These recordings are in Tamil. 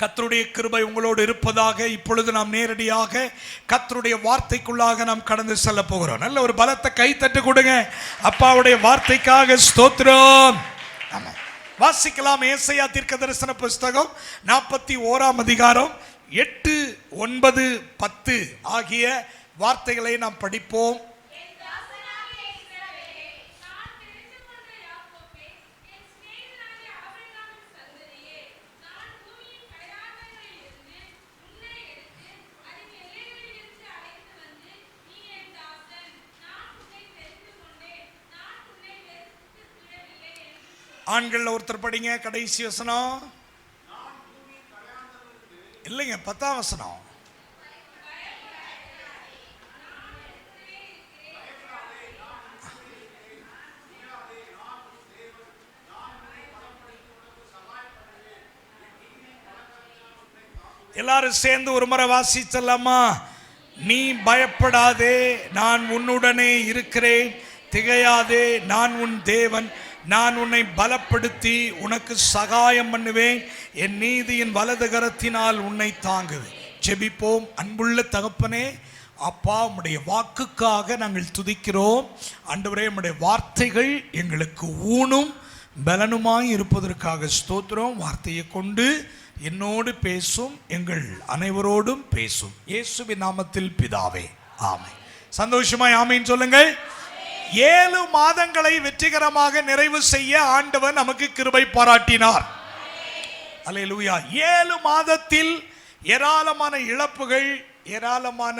கர்த்தருடைய கிருபை உங்களோடு இருப்பதாக. இப்பொழுது நாம் நேரடியாக கர்த்தருடைய வார்த்தைக்குள்ளாக நாம் கடந்து செல்ல போகிறோம். நல்ல ஒரு பலத்தை கை தட்டு கொடுங்க. அப்பாவுடைய வார்த்தைக்காக ஸ்தோத்திரம். வாசிக்கலாம். ஏசாயா தீர்க்கதரிசன புஸ்தகம் 41ஆம் அதிகாரம் 8, 9, 10 ஆகிய வார்த்தைகளை நாம் படிப்போம். ஆண்கள் ஒருத்தர் படிங்க. கடைசி வசனம் இல்லைங்க, 10ஆம் வசனம். எல்லாரும் சேர்ந்து ஒரு முறை வாசிச்சலாமா? நீ பயப்படாதே, நான் உன்னுடனே இருக்கிறேன். திகையாதே, நான் உன் தேவன். நான் உன்னை பலப்படுத்தி உனக்கு சகாயம் பண்ணுவேன். என் நீதியின் வலது கரத்தினால் உன்னை தாங்குவேன். ஜெபிப்போம். அன்புள்ள தகப்பனே, அப்பா, உம்முடைய வாக்குக்காக நாங்கள் துதிக்கிறோம். ஆண்டவரே, உம்முடைய வார்த்தைகள் எங்களுக்கு ஊனும் பலனுமாய் இருப்பதற்காக ஸ்தோத்திரம். வார்த்தையை கொண்டு என்னோடு பேசும், எங்கள் அனைவரோடும் பேசும். இயேசுவின் நாமத்தில் பிதாவே, ஆமென். சந்தோஷமாய் ஆமென் சொல்லுங்கள். 7 மாதங்களை வெற்றிகரமாக நிறைவு செய்ய ஆண்டவர் நமக்கு கிருபை பாராட்டினார். அல்லேலூயா. 7 மாதத்தில் ஏராளமான இழப்புகள், ஏராளமான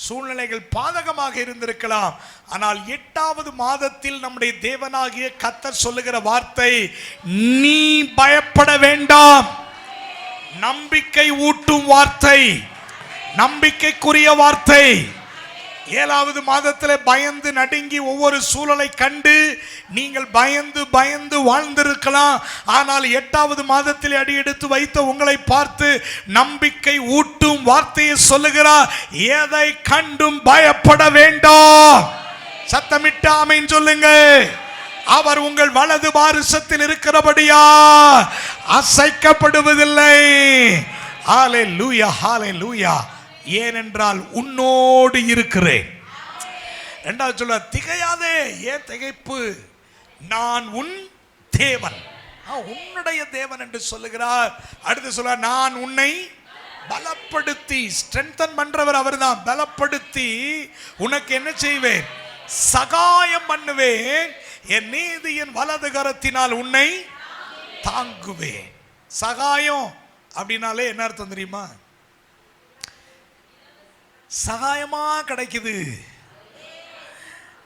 சூழ்நிலைகள் பாதகமாக இருந்திருக்கலாம். ஆனால் 8வது மாதத்தில் நம்முடைய தேவனாகிய கர்த்தர் சொல்லுகிற வார்த்தை, நீ பயப்பட வேண்டாம். நம்பிக்கை ஊட்டும் வார்த்தை, நம்பிக்கைக்குரிய வார்த்தை. 7வது மாதத்தில் பயந்து நடுங்கி ஒவ்வொரு சூழலை கண்டு நீங்கள் பயந்து பயந்து வாழ்ந்திருக்கலாம். ஆனால் 8வது மாதத்தில் அடியெடுத்து வைத்த உங்களை பார்த்து நம்பிக்கை ஊட்டும் வார்த்தையை சொல்லுகிறார். எதை கண்டும் பயப்பட வேண்டாம். சத்தமிட்டு ஆமென் சொல்லுங்க. அவர் உங்கள் வலது பாரிசத்தில் இருக்கிறபடியா அசைக்கப்படுவதில்லை. ஹல்லேலூயா, ஹல்லேலூயா. ஏனென்றால் உன்னோடு இருக்கிறேன். 2வது சொல்ல, திகையாதே. ஏன் திகைப்பு? நான் உன் தேவன், உன்னுடைய தேவன் என்று சொல்லுகிறார். அடுத்து சொல்ல, நான் உன்னை பலப்படுத்தி, ஸ்ட்ரென்தன் பண்றவர் அவர்தான். பலப்படுத்தி உனக்கு என்ன செய்வேன்? சகாயம் பண்ணுவேன். என் நீதியின் வலது கரத்தினால் உன்னை தாங்குவேன். சகாயம் அப்படின்னாலே என்ன அர்த்தம் தெரியுமா? சகாயமா கிடைக்குது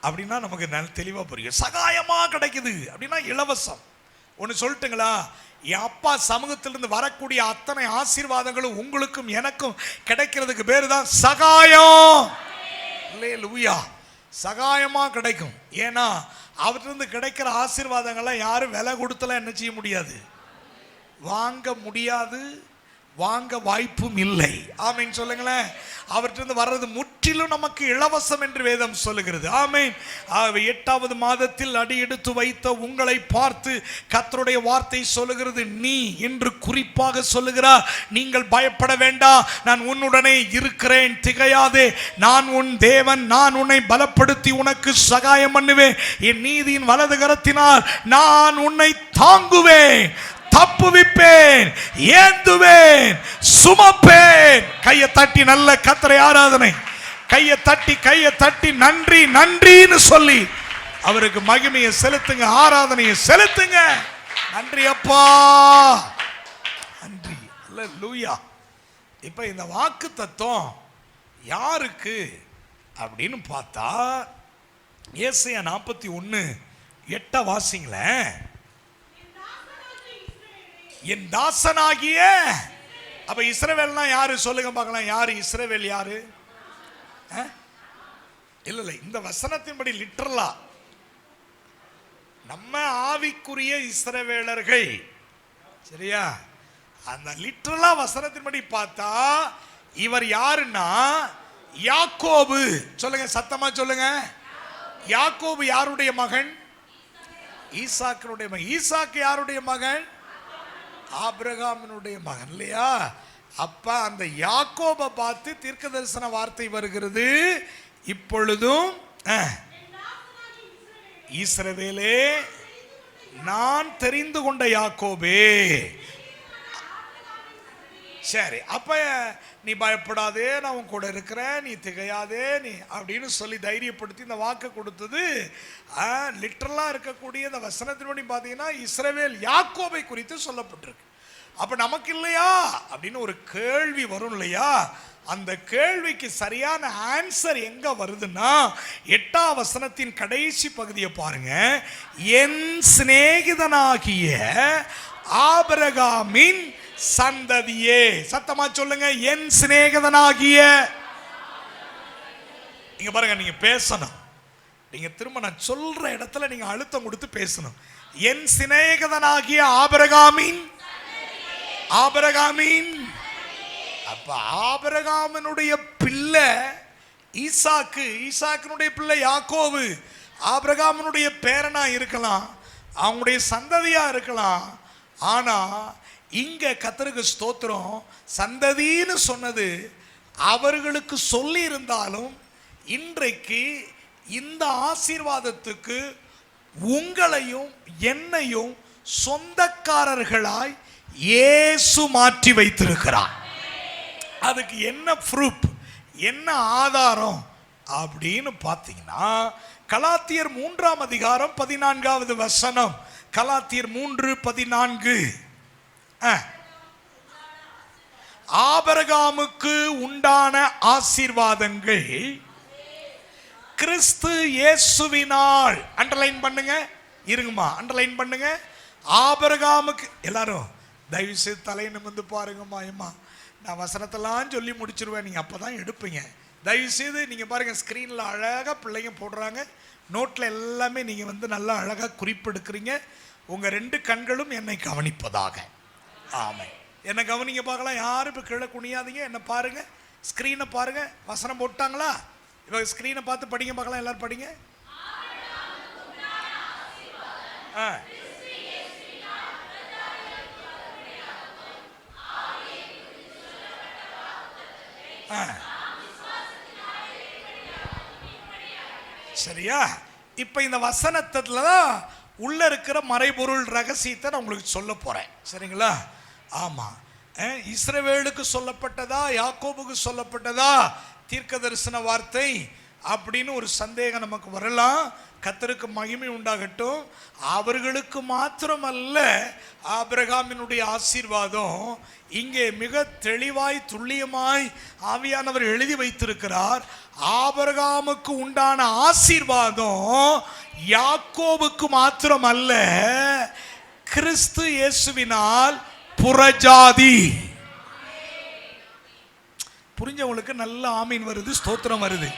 அப்படின்னா நமக்கு நல்ல தெளிவா புரியும். சகாயமா கிடைக்குது அப்படின்னா இலவசம். ஒன்று சொல்லட்டுங்களா? என் அப்பா சமூகத்திலிருந்து வரக்கூடிய அத்தனை ஆசீர்வாதங்களும் உங்களுக்கும் எனக்கும் கிடைக்கிறதுக்கு பேரு தான் சகாயம். அல்லேலூயா. சகாயமா கிடைக்கும். ஏன்னா அவற்றிலிருந்து கிடைக்கிற ஆசீர்வாதங்கள்லாம் யாரும் விலை கொடுத்தலாம் என்ன செய்ய முடியாது, வாங்க முடியாது, வாங்க வாய்ப்பும் இல்லை. ஆமென் சொல்லுங்களேன். அவற்றிலிருந்து வர்றது முற்றிலும் நமக்கு இலவசம் என்று வேதம் சொல்லுகிறது. ஆமென். 8வது மாதத்தில் அடி எடுத்து வைத்த உங்களை பார்த்து கர்த்தருடைய வார்த்தை சொல்லுகிறது, நீ என்று குறிப்பாக சொல்லுகிறார், நீங்கள் பயப்பட வேண்டாம், நான் உன்னுடனே இருக்கிறேன். திகையாதே, நான் உன் தேவன். நான் உன்னை பலப்படுத்தி உனக்கு சகாயம் பண்ணுவேன். என் நீதியின் வலது கரத்தினால் நான் உன்னை தாங்குவேன், தப்புவிப்பேன், ஏந்துவேன், சுமப்பேன். கையை தட்டி நல்ல கர்த்தரை ஆராதனை. கையை தட்டி நன்றி நன்றின்னு சொல்லி அவருக்கு மகிமையை செலுத்துங்க, ஆராதனையை செலுத்துங்க. நன்றி அப்பா, நன்றி. அல்லேலூயா. இப்ப இந்த வாக்கு தத்துவம் யாருக்கு அப்படின்னு பார்த்தா, ஏசாயா 41:8 வாசிங்களேன். என் தாசனாகிய, அப்ப இஸ்ரவேல்னா யாரு சொல்லுங்க பார்க்கலாம். யாரு இஸ்ரவேல்? யாரு? இல்ல, இந்த வசனத்தின்படி லிட்டரலா நம்ம ஆவிக்குரிய இஸ்ரவேலர்கள், சரியா? அந்த லிட்டரலா வசனத்தின்படி பார்த்தா இவர் யாருன்னா யாக்கோபு. சொல்லுங்க, சத்தமா சொல்லுங்க. யாக்கோபு யாருடைய மகன்? ஈசாக்கினுடைய மகன். ஈசாக்கு யாருடைய மகன்? ஆபிரகாமினுடைய மகன் இல்லையா? அப்ப அந்த யாக்கோபை பார்த்து தீர்க்க தரிசன வார்த்தை வருகிறது. இப்பொழுதும் இஸ்ரவேலே, நான் தெரிந்து கொண்ட யாக்கோபே. சரி, அப்ப நீ பயப்படாதே, நான் உன் கூட இருக்கிறேன், நீ திகையாதே, நீ அப்படின்னு சொல்லி தைரியப்படுத்தி இந்த வாக்கு கொடுத்தது லிட்டரலா இருக்கக்கூடிய இந்த வசனத்தின்படி பார்த்தீங்கன்னா இஸ்ரவேல் யாக்கோபை குறித்து சொல்லப்பட்டிருக்கு. அப்ப நமக்கு இல்லையா அப்படின்னு ஒரு கேள்வி வரும் இல்லையா? அந்த கேள்விக்கு சரியான ஆன்சர் எங்க வருதுன்னா 8ஆம் வசனத்தின் கடைசி பகுதியை பாருங்க. என் சிநேகிதனாகிய ஆபிரகாமின் சந்ததியே. சத்தமா சொல்லுங்க, என் சிநேகிதனாகிய. நீங்க பாருங்க, நீங்க பேசணும். நீங்க திரும்ப நான் சொல்ற இடத்துல நீங்க அழுத்தம் கொடுத்து பேசணும். என் சிநேகிதனாகிய ஆபிரகாமின். அப்ப ஆபிரகாமினுடைய பிள்ளை ஈசாக்கு, ஈசாக்கினுடைய பிள்ளை யாக்கோபு. ஆபிரகாமினுடைய பேரனா இருக்கலாம், அவங்களுடைய சந்ததியா இருக்கலாம். ஆனா இங்க கர்த்தருக்கு ஸ்தோத்திரம், சந்ததின்னு சொன்னது அவர்களுக்கு சொல்லி இருந்தாலும் இன்றைக்கு இந்த ஆசீர்வாதத்துக்கு உங்களையும் என்னையும் சொந்தக்காரர்களாய் இயேசு மாற்றி வைத்திருக்கிறார். அதுக்கு என்ன ப்ரூஃப், என்ன ஆதாரம் அப்படின்னு பார்த்தீங்கன்னா கலாத்தியர் 3ஆம் அதிகாரம் 14வது வசனம். கலாத்தியர் 3:14. ஆபிரகாமுக்கு உண்டான ஆசீர்வாதங்கள் கிறிஸ்து இயேசுவினால். அண்டர்லைன் பண்ணுங்க, இருங்கம்மா, அண்டர்லைன் பண்ணுங்க. ஆபிரகாமுக்கு, எல்லாரும் தயவு செய்து தலை நிமிர்ந்து பாருங்கம்மா. ஏம்மா, நான் வசனத்தெல்லாம் சொல்லி முடிச்சிருவேன், நீங்கள் அப்போ தான் எடுப்பீங்க. தயவு செய்து நீங்கள் பாருங்கள், ஸ்க்ரீனில் அழகாக பிள்ளைங்க போடுறாங்க, நோட்டில் எல்லாமே நீங்கள் நல்லா அழகாக குறிப்பெடுக்கிறீங்க. உங்கள் 2 கண்களும் என்னை கவனிப்பதாக. ஆமாம், என்னை கவனிங்க பார்க்கலாம். யாரும் இப்போ கீழே குனியாதீங்க, என்னை பாருங்கள், ஸ்க்ரீனை பாருங்கள். வசனம் போட்டாங்களா? இப்போ ஸ்க்ரீனை பார்த்து படிங்க பார்க்கலாம், எல்லாரும் படிங்க. சரியா? இப்ப இந்த வசனத்துல தான் உள்ள இருக்கிற மறைபொருள் ரகசியத்தை நான் உங்களுக்கு சொல்ல போறேன். சரிங்களா? ஆமா, இஸ்ரவேலுக்கு சொல்லப்பட்டதா யாக்கோபுக்கு சொல்லப்பட்டதா தீர்க்க தரிசன வார்த்தை அப்படின்னு ஒரு சந்தேகம் நமக்கு வரலாம். கர்த்தருக்கு மகிமை உண்டாகட்டும். அவர்களுக்கு மாத்திரமல்ல ஆபிரகாமினுடைய ஆசீர்வாதம் இங்கே மிக தெளிவாய் துல்லியமாய் ஆவியானவர் எழுதி வைத்திருக்கிறார். ஆபிரகாமுக்கு உண்டான ஆசீர்வாதம் யாக்கோபுக்கு மாத்திரமல்ல, கிறிஸ்து இயேசுவினால் புறஜாதி. புரிஞ்சவங்களுக்கு நல்ல ஆமீன் வருது, ஸ்தோத்திரம் வருது.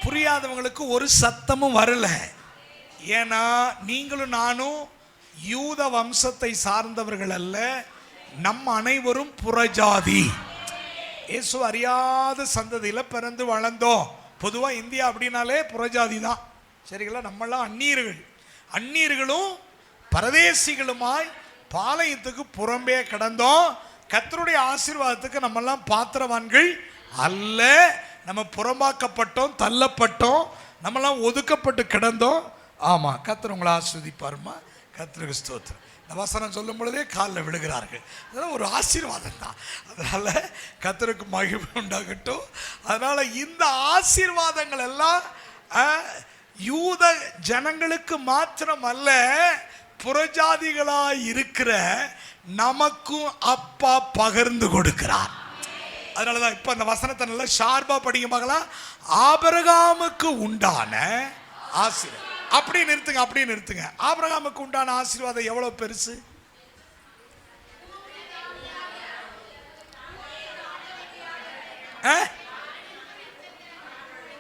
புரியாதவங்களுக்கு ஒரு சத்தமும் வரல. ஏன்னா நீங்களும் நானும் யூத வம்சத்தை சார்ந்தவர்கள் அல்ல, நம் அனைவரும் புறஜாதி. இயேசு அறியாத சந்ததியில் பிறந்து வளர்ந்தோம். பொதுவாக இந்தியா அப்படின்னாலே புறஜாதி தான். சரிங்களா? நம்மளாம் அந்நியர்கள், அந்நியர்களும் பரதேசிகளுமாய் பாளையத்துக்கு புறம்பே கிடந்தோம். கர்த்தருடைய ஆசீர்வாதத்துக்கு நம்மெல்லாம் பாத்திரவான்கள் அல்ல. நம்ம புறம்பாக்கப்பட்டோம், தள்ளப்பட்டோம், நம்மெல்லாம் ஒதுக்கப்பட்டு கிடந்தோம். ஆமாம், கர்த்தர் உங்களை ஆஸ்வதிப்பாருமா. கர்த்தருக்கு ஸ்தோத்திரம். இந்த வசனம் சொல்லும் பொழுதே காலில் விழுகிறார்கள். அதெல்லாம் ஒரு ஆசீர்வாதம் தான். அதனால கர்த்தருக்கு மகிமை உண்டாகட்டும். அதனால இந்த ஆசீர்வாதங்கள் எல்லாம் யூத ஜனங்களுக்கு மாத்திரம் அல்ல, புறஜாதிகளாய் இருக்கிற நமக்கும் அப்பா பகிர்ந்து கொடுக்கிறார். அதனாலதான் இப்ப அந்த வசனத்தை நல்லா ஷார்ப்பா படிக்க பார்க்கலாம். ஆபிரகாமுக்கு உண்டான ஆசீர்வாதம். அப்படி நிறுத்துங்க, அப்படியே நிறுத்துங்க. ஆபிரகாமுக்கு உண்டான ஆசீர்வாதம் எவ்வளவு பெருசு?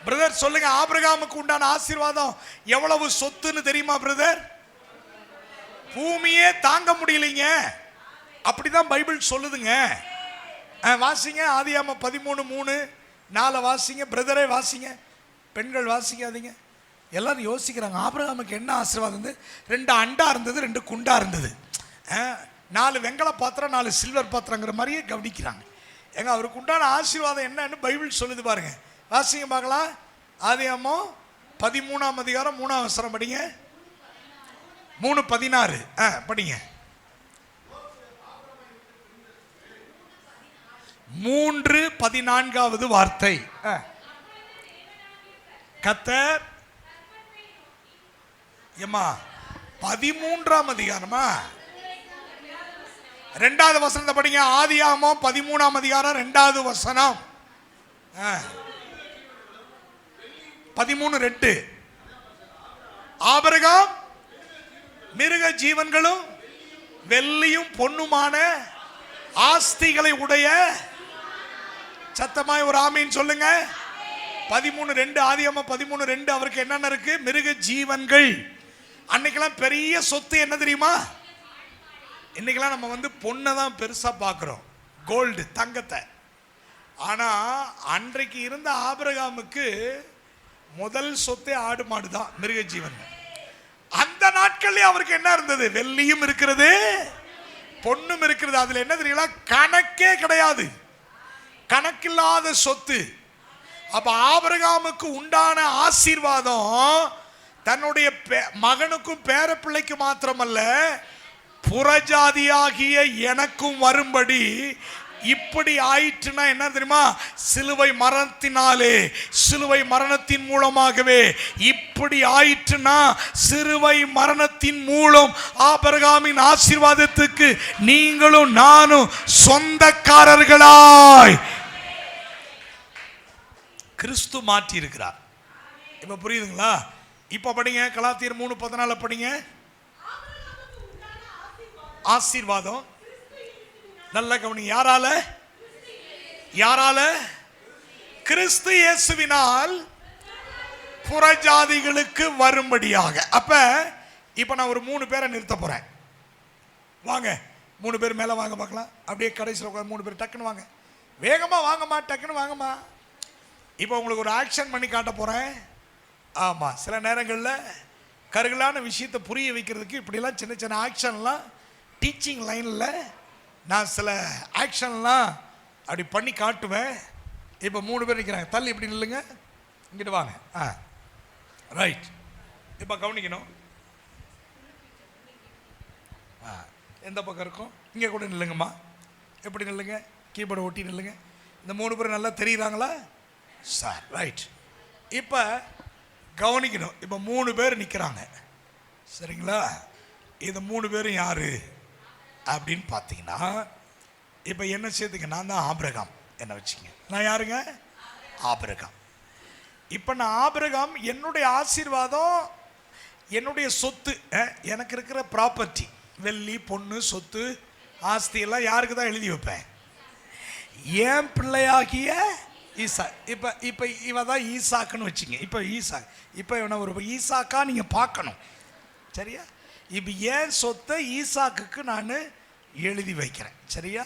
பிரதர் சொல்லுங்க, ஆபிரகாமுக்கு உண்டான ஆசீர்வாதம் எவ்வளவு சொத்துன்னு தெரியுமா பிரதர்? பூமியே தாங்க முடியலைங்க. அப்படிதான் பைபிள் சொல்லுதுங்க. வாசிங்க, ஆதியாகமம் 13:3-4 வாசிங்க. பிரதரே வாசிங்க, பெண்கள் வாசிக்காதீங்க. எல்லாரும் யோசிக்கிறாங்க ஆபிரகாமுக்கு என்ன ஆசீர்வாதம் இருந்தது? 2 அண்டா இருந்தது, 2 குண்டா இருந்தது. 4 வெங்கல பாத்திரம் 4 சில்வர் பாத்திரங்கிற மாதிரியே கவனிக்கிறாங்க. ஏங்க அவருக்கு உண்டான ஆசீர்வாதம் என்னன்னு பைபிள் சொல்லுது பாருங்க. வாசிங்க பார்க்கலாம். ஆதியாகமம் 13ஆம் அதிகாரம் 3ஆம் வசனம் படிங்க. 3:16 படிங்க. 3:14வது வார்த்தை. கர்த்தர் ஏமா 13ஆம் அதிகாரமா 2வது வசனத்தை படிங்க. ஆதியாகமம் 13ஆம் அதிகாரம் 2வது வசனம். 13:2 ஆபிரகாம் மிருக ஜீவன்களும் வெள்ளியும் பொன்னுமான ஆஸ்திகளை உடைய, சத்தமாய் ஒரு ஆமீன் சொல்லுங்க. 13:2 ஆதியாகமம் 13:2 அவருக்கு என்னென்ன இருக்கு? மிருக ஜீவன்கள். அன்னைக்கெல்லாம் பெரிய சொத்து என்ன தெரியுமா? இன்னைக்கெல்லாம் நம்ம பொண்ணை தான் பெருசா பார்க்கிறோம், கோல்டு தங்கத்தை. ஆனா அன்றைக்கு இருந்த ஆபிரகாமுக்கு முதல் சொத்தே ஆடு மாடு தான், மிருக ஜீவன்கள். அந்த நாட்கள்லயே அவருக்கு என்ன இருந்தது? வெள்ளியும் இருக்கிறது, பொண்ணும் இருக்கிறது. அதுல என்ன தெரியுங்களா? கணக்கே கிடையாது, கணக்கில்லாத சொத்து. அப்ப ஆபிரகாமுக்கு உண்டான ஆசீர்வாதம் தன்னுடைய மகனுக்கும் பேர பிள்ளைக்கு மாத்திரமல்ல, புறஜாதியாகிய எனக்கும் வரும்படி இப்படி ஆயிற்றுனா என்ன தெரியுமா? சிலுவை மரணத்தினாலே, சிலுவை மரணத்தின் மூலமாகவே இப்படி ஆயிற்றுனா, சிலுவை மரணத்தின் மூலம் ஆபிரகாமின் ஆசீர்வாதத்துக்கு நீங்களும் நானும் சொந்தக்காரர்களாய் கிறிஸ்து மாற்றி இருக்கிறார். இப்ப புரியுதுங்களா? இப்ப படிங்க, கலாத்தியர் 3:14 படிங்க. ஆசீர்வாதம் நல்ல கவனி. யாரால? யாரால? கிறிஸ்து இயேசுவினால் புறஜாதிகளுக்கு வரும்படியாக. அப்ப இப்ப நான் ஒரு 3 பேரை நிறுத்த போறேன். வாங்க 3 பேர் மேல வாங்க பார்க்கலாம். அப்படியே கடைசியில் 3 பேர் டக்குன்னு வாங்க, வேகமா வாங்கம்மா, டக்குன்னு வாங்கம்மா. இப்போ உங்களுக்கு ஒரு ஆக்ஷன் பண்ணி காட்ட போறேன். ஆமா, சில நேரங்களில் கருகலான விஷயத்தை புரிய வைக்கிறதுக்கு இப்படிலாம் சின்ன சின்ன ஆக்ஷன்லாம் டீச்சிங் லைனில் நான் சில ஆக்ஷன்லாம் அப்படி பண்ணி காட்டுவேன். இப்போ 3 பேர் நிற்கிறாங்க. தள்ளி இப்படி நில்லுங்க, இங்கிட்டு வாங்க. ரைட். இப்போ கவனிக்கணும். எந்த பக்கம் இருக்கும்? இங்கே கூட நில்லுங்கம்மா. எப்படி நில்லுங்க? கீபோர்டை ஒட்டி நில்லுங்க. இந்த 3 பேர் நல்லா தெரியுறாங்களா சார்? ரைட். இப்போ கவனிக்கணும். இப்போ 3 பேர் நிற்கிறாங்க, சரிங்களா? இந்த 3 பேரும் யாரு அப்படின்னு பார்த்தீங்கன்னா, இப்போ என்ன சேர்த்துக்க, நான் தான் ஆபிரகாம். என்ன வச்சுங்க, நான் யாருங்க? ஆபிரகாம். இப்போ நான் ஆபிரகாம். என்னுடைய ஆசீர்வாதம், என்னுடைய சொத்து, எனக்கு இருக்கிற ப்ராப்பர்ட்டி, வெள்ளி பொண்ணு சொத்து ஆஸ்தி எல்லாம் யாருக்கு தான் எழுதி வைப்பேன்? என் பிள்ளையாகிய ஈசா. இப்போ இப்போ இவ தான் ஈசாக்குன்னு வச்சுங்க. இப்போ ஈசாக், இப்போ இவனை ஒரு ஈசாக்கா நீங்கள் பார்க்கணும், சரியா? இப்போ ஏன் சொத்தை ஈசாக்குக்கு நான் எழுதி வைக்கிறேன், சரியா?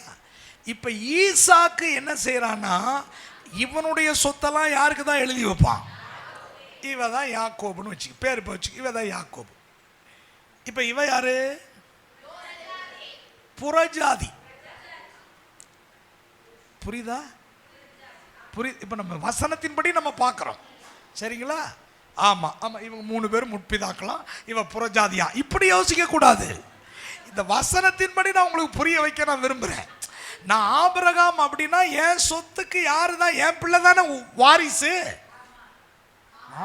இப்போ ஈசாக்கு என்ன செய்யறான்னா, இவனுடைய சொத்தெல்லாம் யாருக்கு தான் எழுதி வைப்பான்? இவ தான் யாக்கோபுன்னு வச்சு பேர். இப்போ வச்சு இவ தான் யாக்கோபு. இப்போ இவ யாரு? புறஜாதி. புரியுதா? இப்போ நம்ம வசனத்தின்படி நம்ம பார்க்குறோம், சரிங்களா? ஆமாம் ஆமாம். இவங்க 3 பேர் முற்பிதாக்கலாம், இவ புறஜாதியா. இப்படி யோசிக்க கூடாது. இந்த வசனத்தின்படி நான் உங்களுக்கு புரிய வைக்க நான் விரும்புகிறேன். நான் ஆபிரகாம் அப்படின்னா என் சொத்துக்கு யாரு தான்? என் பிள்ளை தானே வாரிசு.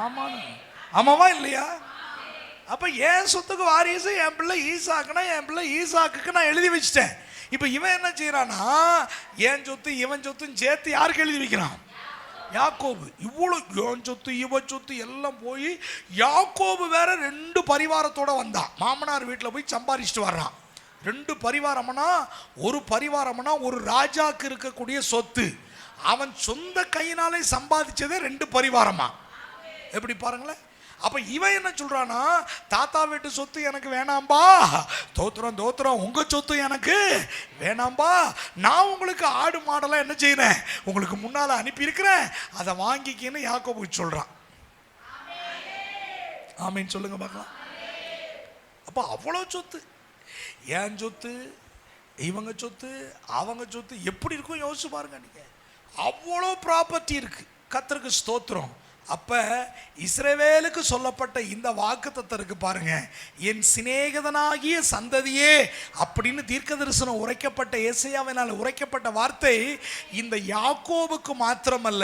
ஆமாம், ஆமாவா இல்லையா? அப்போ என் சொத்துக்கு வாரிசு என் பிள்ளை ஈசாக்குனா, என் பிள்ளை ஈசாக்குக்கு நான் எழுதி வச்சிட்டேன். இப்போ இவன் என்ன செய்யறானா, என் சொத்து இவன் சொத்துன்னு சேர்த்து யாருக்கு எழுதி வைக்கிறான்? யாக்கோபு. இவ்வளோ என் சொத்து இவன் சொத்து எல்லாம் போய் யாக்கோபு வேற 2 பரிவாரத்தோட வந்தான். மாமனார் வீட்டில் போய் சம்பாரிச்சுட்டு வர்றான். 2 பரிவாரம்னா, ஒரு பரிவாரம்னா ஒரு ராஜாக்கு இருக்கக்கூடிய சொத்து, அவன் சொந்த கையினாலே சம்பாதிச்சதே 2 பரிவாரமா. எப்படி பாருங்களேன். அப்ப இவன் என்ன சொல்றானா, தாத்தா வீட்டு சொத்து எனக்கு வேணாம்பா, தோத்திரம் தோத்திரம், உங்க சொத்து எனக்கு வேணாம்பா, நான் உங்களுக்கு ஆடு மாடெல்லாம் என்ன செய்யறேன், உங்களுக்கு முன்னால அனுப்பி இருக்கிறேன், அதை வாங்கிக்கின்னு யாக்கோபு சொல்றான். ஆமீன் சொல்லுங்க பார்க்கலாம். அப்ப அவ்வளவு சொத்து, என் சொத்து இவங்க சொத்து அவங்க சொத்து எப்படி இருக்கும் யோசிச்சு பாருங்க நீங்க. அவ்வளோ ப்ராப்பர்ட்டி இருக்கு. கர்த்தருக்கு ஸ்தோத்திரம். அப்ப இஸ்ரவேலுக்கு சொல்லப்பட்ட இந்த வாக்குத்தத்தம் இருக்கு பாருங்க, என் சிநேகிதனாகிய சந்ததியே அப்படின்னு தீர்க்கதரிசனம் உரைக்கப்பட்ட ஏசாயாவினால் உரைக்கப்பட்ட வார்த்தை இந்த யாக்கோபுக்கு மாத்திரமல்ல,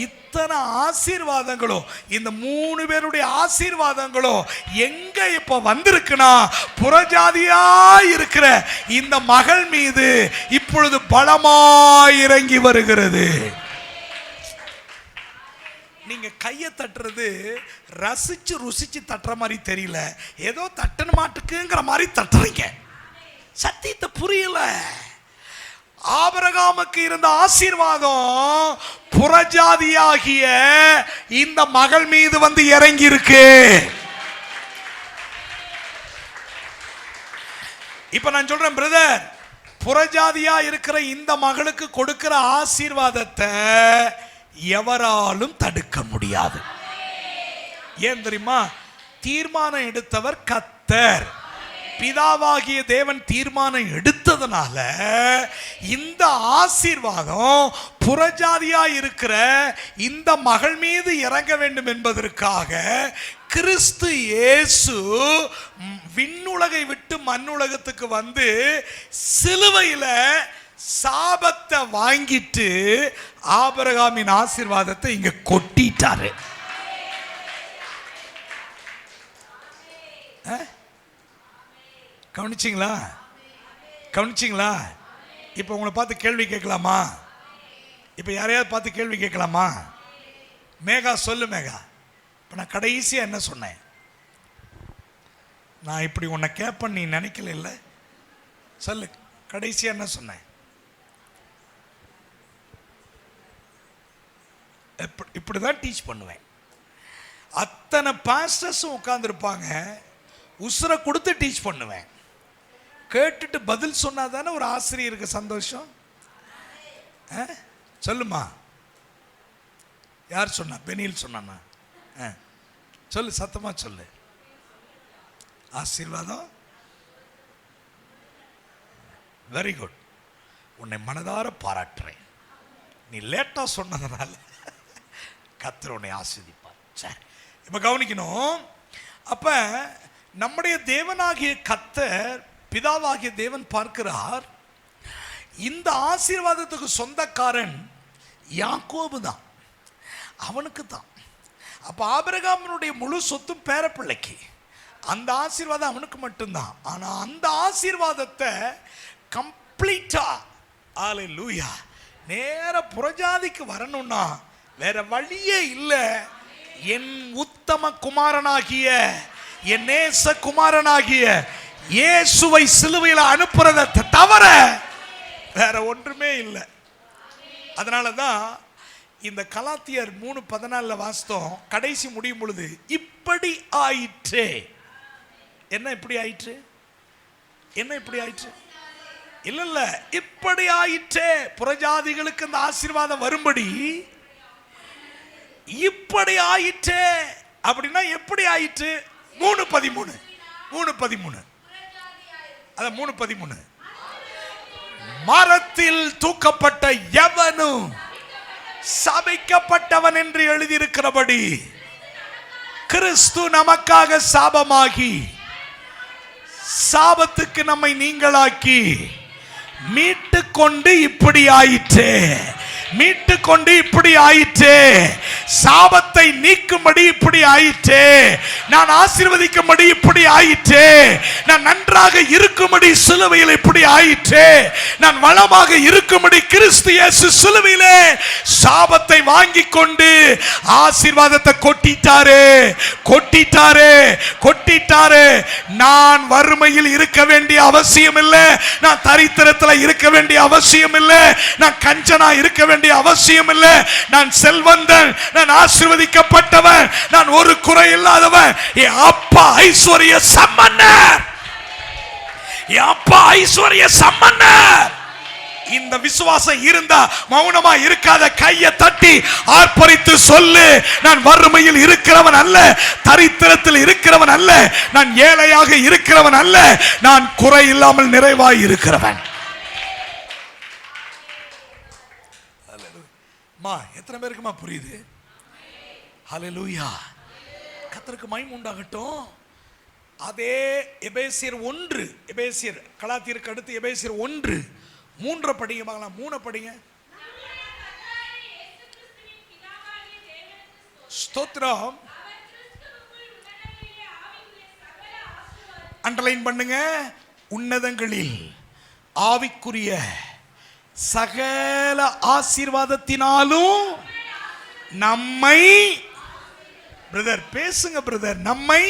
இத்தனை ஆசீர்வாதங்களும் இந்த 3 பேருடைய ஆசீர்வாதங்களும் எங்க இப்ப வந்திருக்குன்னா, புறஜாதியா இருக்கிற இந்த மகள் மீது இப்பொழுது பலமாய் இறங்கி வருகிறது. நீங்க கையை தட்டுறது ரசிச்சு ருசிச்சு தட்டுற மாதிரி தெரியல, ஏதோ தட்டன மாட்டுக்குங்கிற மாதிரி தட்டுறீங்க. சத்தியத்தை புரியல. ஆபிரகாமுக்கு இருந்த ஆசீர்வாதம் புறஜாதியாகிய இந்த மகள் மீது வந்து இறங்கி இருக்கு. இப்ப நான் சொல்றேன் பிரதர், புறஜாதியா இருக்கிற இந்த மகளுக்கு கொடுக்கிற ஆசீர்வாதத்தை எவராலும் தடுக்க முடியாது. ஏன் தெரியுமா? தீர்மானம் எடுத்தவர் கர்த்தர். பிதாவாகிய தேவன் தீர்மானம் எடுத்ததனால இந்த ஆசீர்வாதம் புறஜாதியா இருக்கிற இந்த மகள் மீது இறங்க வேண்டும் என்பதற்காக கிறிஸ்து இயேசு விண்ணுலகை விட்டு மண்ணுலகத்துக்கு வந்து சிலுவையில சாபத்தை வாங்கிட்டு ஆபிரகாமின் ஆசீர்வாதத்தை இங்க கொட்டிட்டாரு. கவனிச்சிங்களா? கவனிச்சிங்களா? இப்ப உங்களை பார்த்து கேள்வி கேட்கலாமா? இப்ப யாரையாவது பார்த்து கேள்வி கேட்கலாமா? மேகா சொல்லு மேகா. இப்ப நான் கடைசியா என்ன சொன்னேன்? நான் இப்படி உன்னை கேட்பேன் நீ நினைக்கல இல்ல? சொல்லு, கடைசியா என்ன சொன்னேன்? இப்படிதான் டீச் பண்ணுவேன். அத்தனை பாஸ்டர்ஸும் உட்கார்ந்துருப்பாங்க, உசுரை கொடுத்து டீச் பண்ணுவேன். கேட்டுட்டு பதில் சொன்னா தானே ஒரு ஆசிரியருக்கு சந்தோஷம். சொல்லுமா, யார் சொன்னா? பெனியில் சொன்னானா? சொல்லு, சத்தமா சொல்லு. ஆசீர்வாதம். Very good. உன்னை மனதார பாராட்டுறேன். நீ லேட்டா சொன்னதுனால கர்த்தர் உன்னை ஆசீர்வதிப்பார். சரி, இப்ப கவனிக்கணும். அப்ப நம்முடைய தேவனாகிய கர்த்தர், பிதாவாகிய தேவன் பார்க்கிறார், இந்த ஆசீர்வாதத்துக்கு சொந்தக்காரன் யாக்கோபு தான், அவனுக்கு தான். அப்ப ஆபிரகாமினுடைய முழு சொத்தும் பேரப்பிள்ளைக்கு, அந்த ஆசீர்வாதம் அவனுக்கு மட்டும்தான். ஆனா அந்த ஆசீர்வாதத்தை கம்ப்ளீட்டா அல்லேலூயா நேர புறஜாதிக்கு வரணும்னா வேற வழியே இல்லை. என் உத்தம குமாரனாகிய, என் நேச குமாரனாகிய இயேசுவை சிலுவையில் அனுப்புறதை தவிர வேற ஒன்றுமே இல்லை. அதனாலதான் இந்த கலாத்தியர் 3:14 வாஸ்தவம் கடைசி முடியும் பொழுது இப்படி ஆயிற்று. என்ன இப்படி ஆயிற்று? என்ன இப்படி ஆயிற்று? இல்ல இல்ல, இப்படி ஆயிற்று. புறஜாதிகளுக்கு இந்த ஆசீர்வாதம் வரும்படி இப்படி ஆயிற்று. அப்படின்னா எப்படி ஆயிற்று? 3:13 அத 3:13 மரத்தில் தூக்கப்பட்ட எவனும் சபிக்கப்பட்டவன் என்று எழுதியிருக்கிறபடி கிறிஸ்து நமக்காக சாபமாகி சாபத்துக்கு நம்மை நீங்களாக்கி மீட்டு கொண்டு இப்படி ஆயிற்று. மீட்டு கொண்டு இப்படி ஆயிற்று. சாபத்தை நீக்கும்படி இப்படி ஆயிற்று. நான் ஆசீர்வதிக்கும்படி இப்படி ஆயிற்று. நான் நன்றாக இருக்கும்படி சிலுவையில் இப்படி ஆயிற்று. நான் வளமாக இருக்கும்படி கிறிஸ்து இயேசு சிலுவையிலே சாபத்தை வாங்கி கொண்டு ஆசீர்வாதத்தை கொட்டிட்டாரு. கொட்டிட்டாரு, கொட்டிட்டாரு. நான் வறுமையில் இருக்க வேண்டிய அவசியம் இல்லை. நான் தரித்திரத்தில் இருக்க வேண்டிய அவசியம் இல்லை. நான் கஞ்சனா இருக்க வேண்டிய அவசியம் இல்லை. நான் செல்வந்தன், நான் ஆசீர்வதிக்கப்பட்டவன், நான் ஒரு குறை இல்லாதவன். என் அப்பா ஐஸ்வர்ய சம்பன்னர், என் அப்பா ஐஸ்வர்ய சம்பன்னர். இந்த விசுவாசம் இருந்தா மௌனமா இருக்காத, கையை தட்டி ஆர்ப்பரித்து சொல்லு, நான் வறுமையில் இருக்கிறவன் அல்ல, தரித்திரத்தில் இருக்கிறவன் அல்ல, நான் ஏழையாக இருக்கிறவன் அல்ல, நான் குறை இல்லாமல் நிறைவாய் இருக்கிறவன். மா எத்தனை பேருக்குமா புரியுது? ஹல்லேலூயா. கர்த்தருக்கு மகிமை உண்டாகட்டும். அதே எபேசியர் 1, எபேசியர் கலாத்தியருக்கு அடுத்து எபேசியர் 1:3 படிங்க பார்க்கலாம். 3 படிங்க. ஸ்தோத்திரம். அண்டர்லைன் பண்ணுங்க. உன்னதங்களில் ஆவிக்குரிய சகல ஆசீர்வாதத்தினாலும் நம்மை, பிரதர் பேசுங்க பிரதர், நம்மை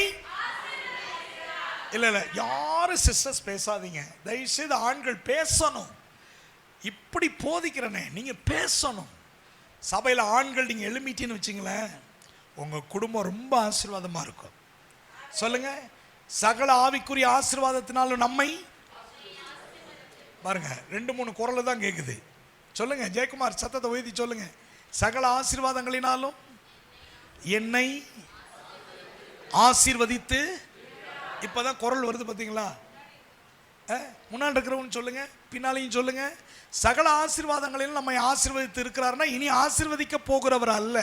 இல்ல யாரும் சிஸ்டர்ஸ் பேசாதீங்க தயவுசெய்து. ஆண்கள் பேசணும். இப்படி போதிக்கிறனே நீங்க பேசணும். சபையில் ஆண்கள் நீங்க எழுமிட்டின்னு வச்சுங்களேன், உங்க குடும்பம் ரொம்ப ஆசீர்வாதமா இருக்கும். சொல்லுங்க. சகல ஆவிக்குரிய ஆசீர்வாதத்தினாலும் நம்மை பாருங்க. 2-3 குரல் தான் கேட்குது. சொல்லுங்க ஜெயக்குமார், சத்தத்தை உயர்த்தி சொல்லுங்க. சகல ஆசீர்வாதங்களினாலும் என்னை ஆசீர்வதித்து. இப்பதான் குரல் வருது பார்த்தீங்களா? முன்னாடி இருக்கிறவங்க சொல்லுங்க, பின்னாலையும் சொல்லுங்க. சகல ஆசீர்வாதங்களில் நம்மை ஆசீர்வதித்து இருக்கிறார்னா இனி ஆசீர்வதிக்க போகிறவர் அல்ல,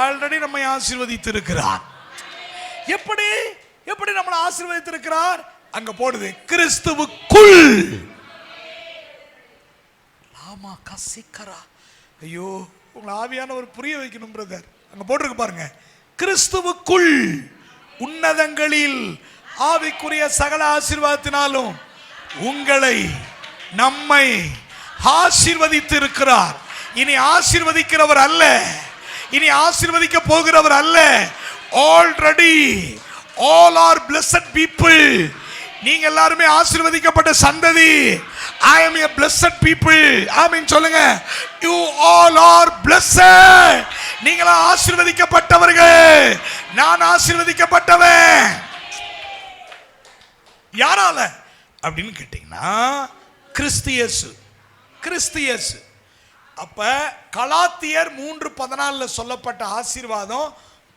ஆல்ரெடி நம்மை ஆசீர்வதித்து இருக்கிறார். எப்படி எப்படி நம்மளை ஆசீர்வதித்து இருக்கிறார்? அங்க போடுது, கிறிஸ்துவுக்குள். ஆமா கசிக்கரா. ஐயோ, உங்களை ஆவியானவர் புரிய வைக்கணும் பிரதர். அங்க போட்டிருக்கு பாருங்க, கிறிஸ்துவுக்குள் உன்னதங்களில் ஆவிக்குரிய சகல ஆசீர்வாதத்தினாலும் உங்களை, நம்மை ஆசீர்வதித்து இருக்கிறார். இனி ஆசீர்வதிக்கிறவர் அல்ல, இனி ஆசீர்வதிக்க போகிறவர் அல்ல. Already all are blessed people. நீங்க எல்லாரும் ஆசீர்வதிக்கப்பட்ட சந்ததி. I am a blessed people. ஆமென் சொல்லுங்க. You all are blessed. நீங்களா ஆசீர்வதிக்கப்பட்டவர்கள். நான் ஆசீர்வதிக்கப்பட்டவன். யாரால அப்படின்னு கேட்டீங்கன்னா கிறிஸ்து இயேசு. கிறிஸ்து இயேசு. அப்ப கலாத்தியர் 3:14 சொல்லப்பட்ட ஆசீர்வாதம்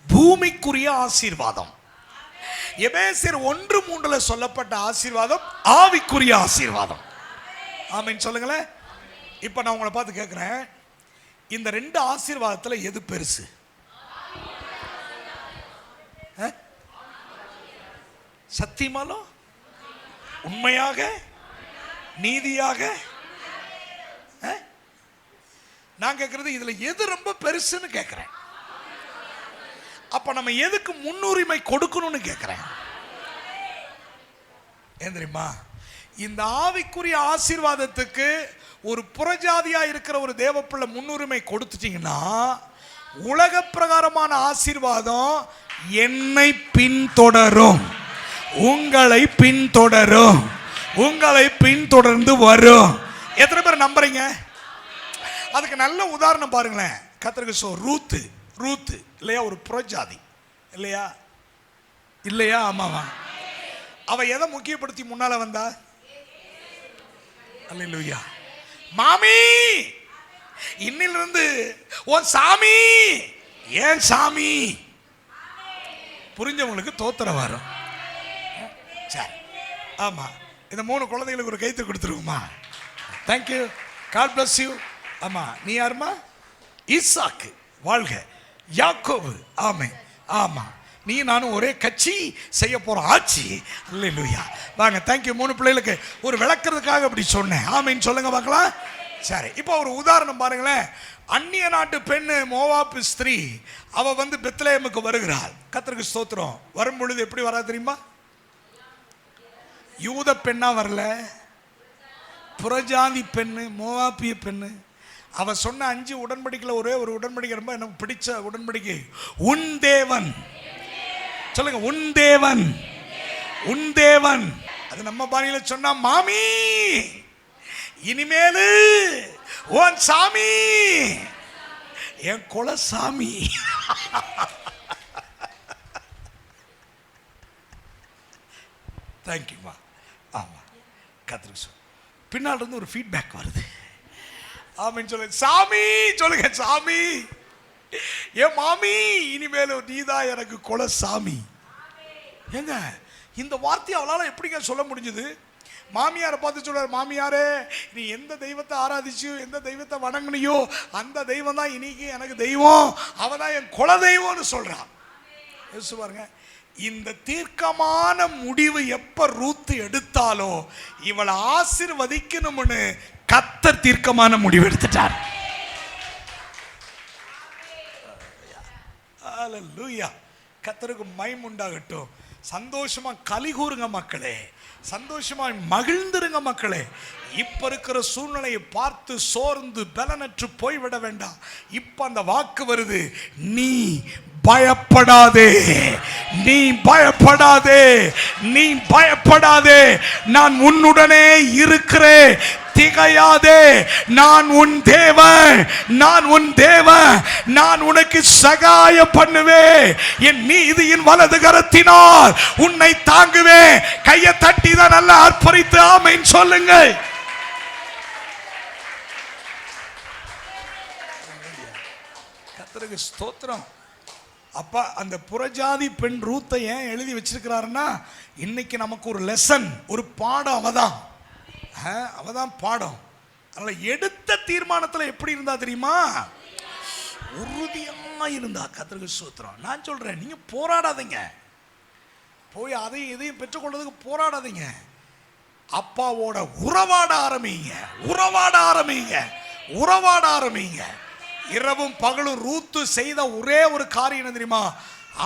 பூமிக்குரிய ஆசீர்வாதம். எபேசியர் 1:3 சொல்லப்பட்ட ஆசீர்வாதம் ஆவிக்குரிய ஆசீர்வாதம். ஆமென் சொல்லுங்களேன். இப்ப நான் உங்களை பார்த்து கேட்கிறேன், இந்த 2 ஆசீர்வாதத்துல எது பெருசு? சத்தியமாலும் உண்மையாக நீதியாக நான் கேட்கறது, இதுல எது ரொம்ப பெருசுன்னு கேட்கிறேன். அப்ப நம்ம எதுக்கு முன்னுரிமை கொடுக்கணும்னு கேட்கிறேன். ஏன் தெரியுமா? இந்த ஆவிக்குரிய ஆசீர்வாதத்துக்கு ஒரு புறஜாதியா இருக்கிற ஒரு தேவப்பிள்ளை முன்னுரிமை கொடுத்துட்டீங்கன்னா, உலக பிரகாரமான ஆசீர்வாதம் என்னை பின்தொடரும், உங்களை பின்தொடரும், உங்களை பின்தொடர்ந்து வரும். எத்தனை பேர் நம்புறீங்க? அதுக்கு நல்ல உதாரணம் பாருங்களேன். கர்த்தருக்கு ரூத்து. ரூத்து இல்லையா, ஒரு புறஜாதி இல்லையா? இல்லையா? ஆமாவா? அவ எதை முக்கியப்படுத்தி முன்னால வந்தா? அல்லேலூயா. மாமி இன்னிலிருந்து ஓ சாமி. ஏன் சாமி? புரிஞ்சவங்களுக்கு தோத்திரம் வரும். சரி, ஆமா. இந்த 3 குழந்தைகளுக்கு ஒரு கைத்து கொடுத்துருவோமா? Thank you, God bless you. ஆமா, நீ யாருமா? ஈசாக்கு வாழ்க, யாக்கோபு. ஆமே, ஆமா, நீ நானும் ஒரே கட்சி செய்ய போறோம், ஆட்சி. அல்லேலூயா. வாங்க, தேங்க்யூ. 3 பிள்ளைகளுக்கு ஒரு விளக்குறதுக்காக அப்படி சொன்னேன். ஆமேன்னு சொல்லுங்க பார்க்கலாம். சரி, இப்போ ஒரு உதாரணம் பாருங்களேன். அந்நிய நாட்டு பெண்ணு, மோவாப் ஸ்திரீ, அவ வந்து பெத்லெஹேமுக்கு வருகிறாள். கர்த்தருக்கு ஸ்தோத்திரம். வரும் பொழுது எப்படி வரா தெரியுமா? யூத பெண்ணா வரல, புறஜாதி பெண்ணு, மோவாப்பிய பெண்ணு. அவ சொன்ன 5 உடன்படிக்கையில் ஒரே ஒரு உடன்படிக்கை ரொம்ப எனக்கு பிடிச்ச உடன்படிக்கை. உன் தேவன். சொல்லுங்க, உன் தேவன். உன் தேவன். அது நம்ம பாணியில சொன்னா, மாமி இனிமேலு உன் சாமி என் குல சாமி. தேங்க்யூமா. ஆமா, கத்திரிக்கு பின்னால் இருந்து ஒரு ஃபீட்பேக் வருது. ஆமென் சொல்லுங்க. சாமி சொல்லுங்க, சாமி என் மாமி இனிமேல் நீதான் எனக்கு குல சாமி. ஏங்க, இந்த வார்த்தையை அவளால எப்படிங்க சொல்ல முடிஞ்சது? மாமியாரை பார்த்து சொல்றாரு, மாமியாரே நீ எந்த தெய்வத்தை ஆராதிச்சியோ எந்த தெய்வத்தை வணங்கினியோ அந்த தெய்வம் தான் இன்னைக்கு எனக்கு தெய்வம், அவதான் என் குல தெய்வம்னு சொல்றான். பாருங்க, இந்த தீர்க்கமான முடிவு எப்ப ரூத் எடுத்தாலோ இவளை ஆசீர்வதிக்கணும்னு கர்த்தர் தீர்க்கமான முடிவு எடுத்துட்டார். ஹல்லேலூயா, கர்த்தருக்கு மகிமை உண்டாகட்டும். சந்தோஷமா களி கூறுங்க மக்களே, சந்தோஷமா மகிழ்ந்துருங்க மக்களே. இப்ப இருக்கிற சூழ்நிலையை பார்த்து சோர்ந்து பலனற்று போய்விட வேண்டாம். இப்ப அந்த வாக்கு வருது, நீ பயப்படாதே, நீ பயப்படாதே, நீ பயப்படாதே, நான் உன்னுடனே இருக்கிறேன், திகையாதே, நான் உன் தேவன், நான் உன் தேவன், நான் உனக்கு சகாயம் பண்ணுவேன், என் நீதியின் வலது கரத்தினால் உன்னை தாங்குவேன். கையை தட்டி தான் நல்லா அர்ப்பணித்து ஆமென் சொல்லுங்க. கர்த்தருக்கு ஸ்தோத்திரம். அப்பா அந்த புறஜாதி பெண் ரூத்தை ஏன் எழுதி வச்சிருக்கிறாருன்னா, இன்னைக்கு நமக்கு ஒரு லெசன், ஒரு பாடம் அவதான் பாடம். அதனால எடுத்த தீர்மானத்தில் எப்படி இருந்தா தெரியுமா, உறுதியா இருந்தா. கர்த்தருக்கு ஸ்தோத்திரம். நான் சொல்றேன், நீங்க போராடாதீங்க, போய் அதையும் இதையும் பெற்றுக்கொள்றதுக்கு போராடாதீங்க. அப்பாவோட உறவாட ஆரம்பிங்க, உறவாட ஆரம்பிங்க, உறவாட ஆரம்பிங்க. இரவும் பகலும் ரூத்து செய்த ஒரே ஒரு காரியம் என்ன தெரியுமா,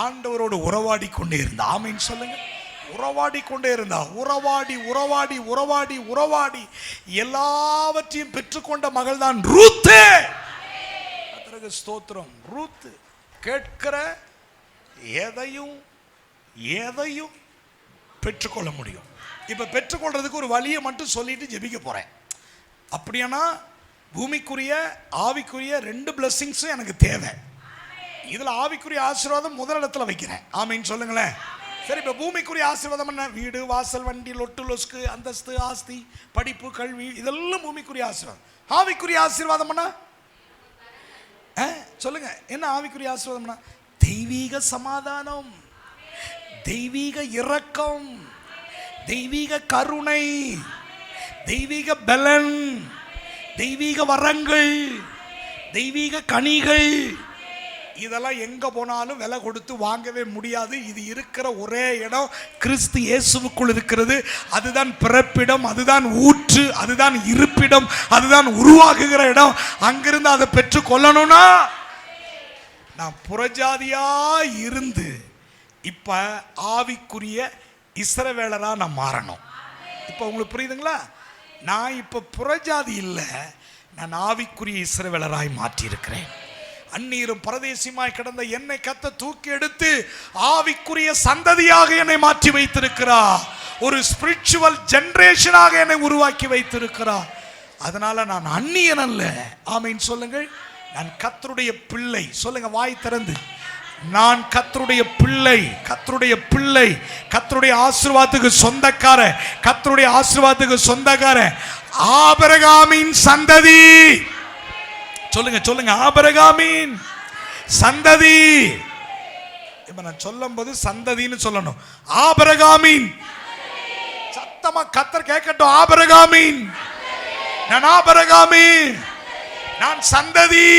ஆண்டவரோடு உறவாடி கொண்டே இருந்தா. ஆமென் சொல்லுங்க. உறவாடி கொண்டே இருந்தா. உறவாடி உறவாடி உறவாடி உறவாடி எல்லாவற்றையும் பெற்றுக்கொண்ட மகள் தான் ரூத்து. கர்த்தருக்கு ஸ்தோத்திரம். ரூத்து கேட்கிற எதையும் எதையும் பெற்றுக்கொள்ள முடியும். இப்ப பெற்றுக்கொள்றதுக்கு ஒரு வழியை மட்டும் சொல்லிட்டு ஜெபிக்க போறேன். அப்படியானா பூமிக்குரிய ஆவிக்குரிய ரெண்டு பிளெஸிங்ஸும் எனக்கு தேவை. இதுல ஆவிக்குரிய ஆசீர்வாதம் முதலிடத்துல வைக்கிறேன். ஆமீன் சொல்லுங்களேன். சரி, இப்ப பூமிக்குரிய ஆசீர்வாதம் என்ன? வீடு, வாசல், வண்டி, லொட்டு லொஸ்கு, அந்தஸ்து, ஆஸ்தி, படிப்பு, கல்வி, இதெல்லாம் பூமிக்குரிய ஆசீர்வாதம். ஆவிக்குரிய ஆசீர்வாதம் என்ன சொல்லுங்க? என்ன ஆவிக்குரிய ஆசீர்வாதம்னா? தெய்வீக சமாதானம், தெய்வீக இரக்கம், தெய்வீக கருணை, தெய்வீக பலன், தெய்வீக வரங்கள், தெய்வீக கனிகள். இதெல்லாம் எங்க போனாலும் விலை கொடுத்து வாங்கவே முடியாது. இது இருக்கிற ஒரே இடம் கிறிஸ்து இயேசுவுக்குள் இருக்கிறது. அதுதான் பிறப்பிடம், அதுதான் ஊற்று, அதுதான் இருப்பிடம், அதுதான் உருவாக்குகிற இடம். அங்கிருந்து அதை பெற்று கொள்ளணும்னா நான் புறஜாதியா இருந்து இப்ப ஆவிக்குரிய இஸ்ரவேலரா நான் மாறணும். இப்ப உங்களுக்கு புரியுதுங்களா? நான் இப்ப புறஜாதி இல்லை, நான் ஆவிக்குரிய இஸ்ரவேலராய் மாற்றி இருக்கிறேன். அந்நீரும் பரதேசியமாய் கிடந்த என்னை கர்த்தர் தூக்கி எடுத்து ஆவிக்குரிய சந்ததியாக என்னை மாற்றி வைத்திருக்கிறார். ஒரு ஸ்பிரிச்சுவல் ஜெனரேஷனாக என்னை உருவாக்கி வைத்திருக்கிறார். அதனால நான் அந்நியன் அல்ல. ஆமென் சொல்லுங்கள். நான் கர்த்தருடைய பிள்ளை. சொல்லுங்க வாய் திறந்து. நான் கர்த்தருடைய பிள்ளை, கர்த்தருடைய பிள்ளை, கர்த்தருடைய ஆசீர்வாதத்துக்கு சொந்தக்கார, கர்த்தருடைய ஆசீர்வாதத்துக்கு சொந்தக்கார, ஆபிரகாமின் சந்ததி. சொல்லுங்க சொல்லுங்க, ஆபிரகாமின் சந்ததி. இப்ப நான் சொல்லும் போது சந்ததின்னு சொல்லணும். ஆபிரகாமின், சத்தமா கர்த்தர் கேட்கட்டும். ஆபிரகாமின், நான் ஆபிரகாமின், நான் சந்ததி.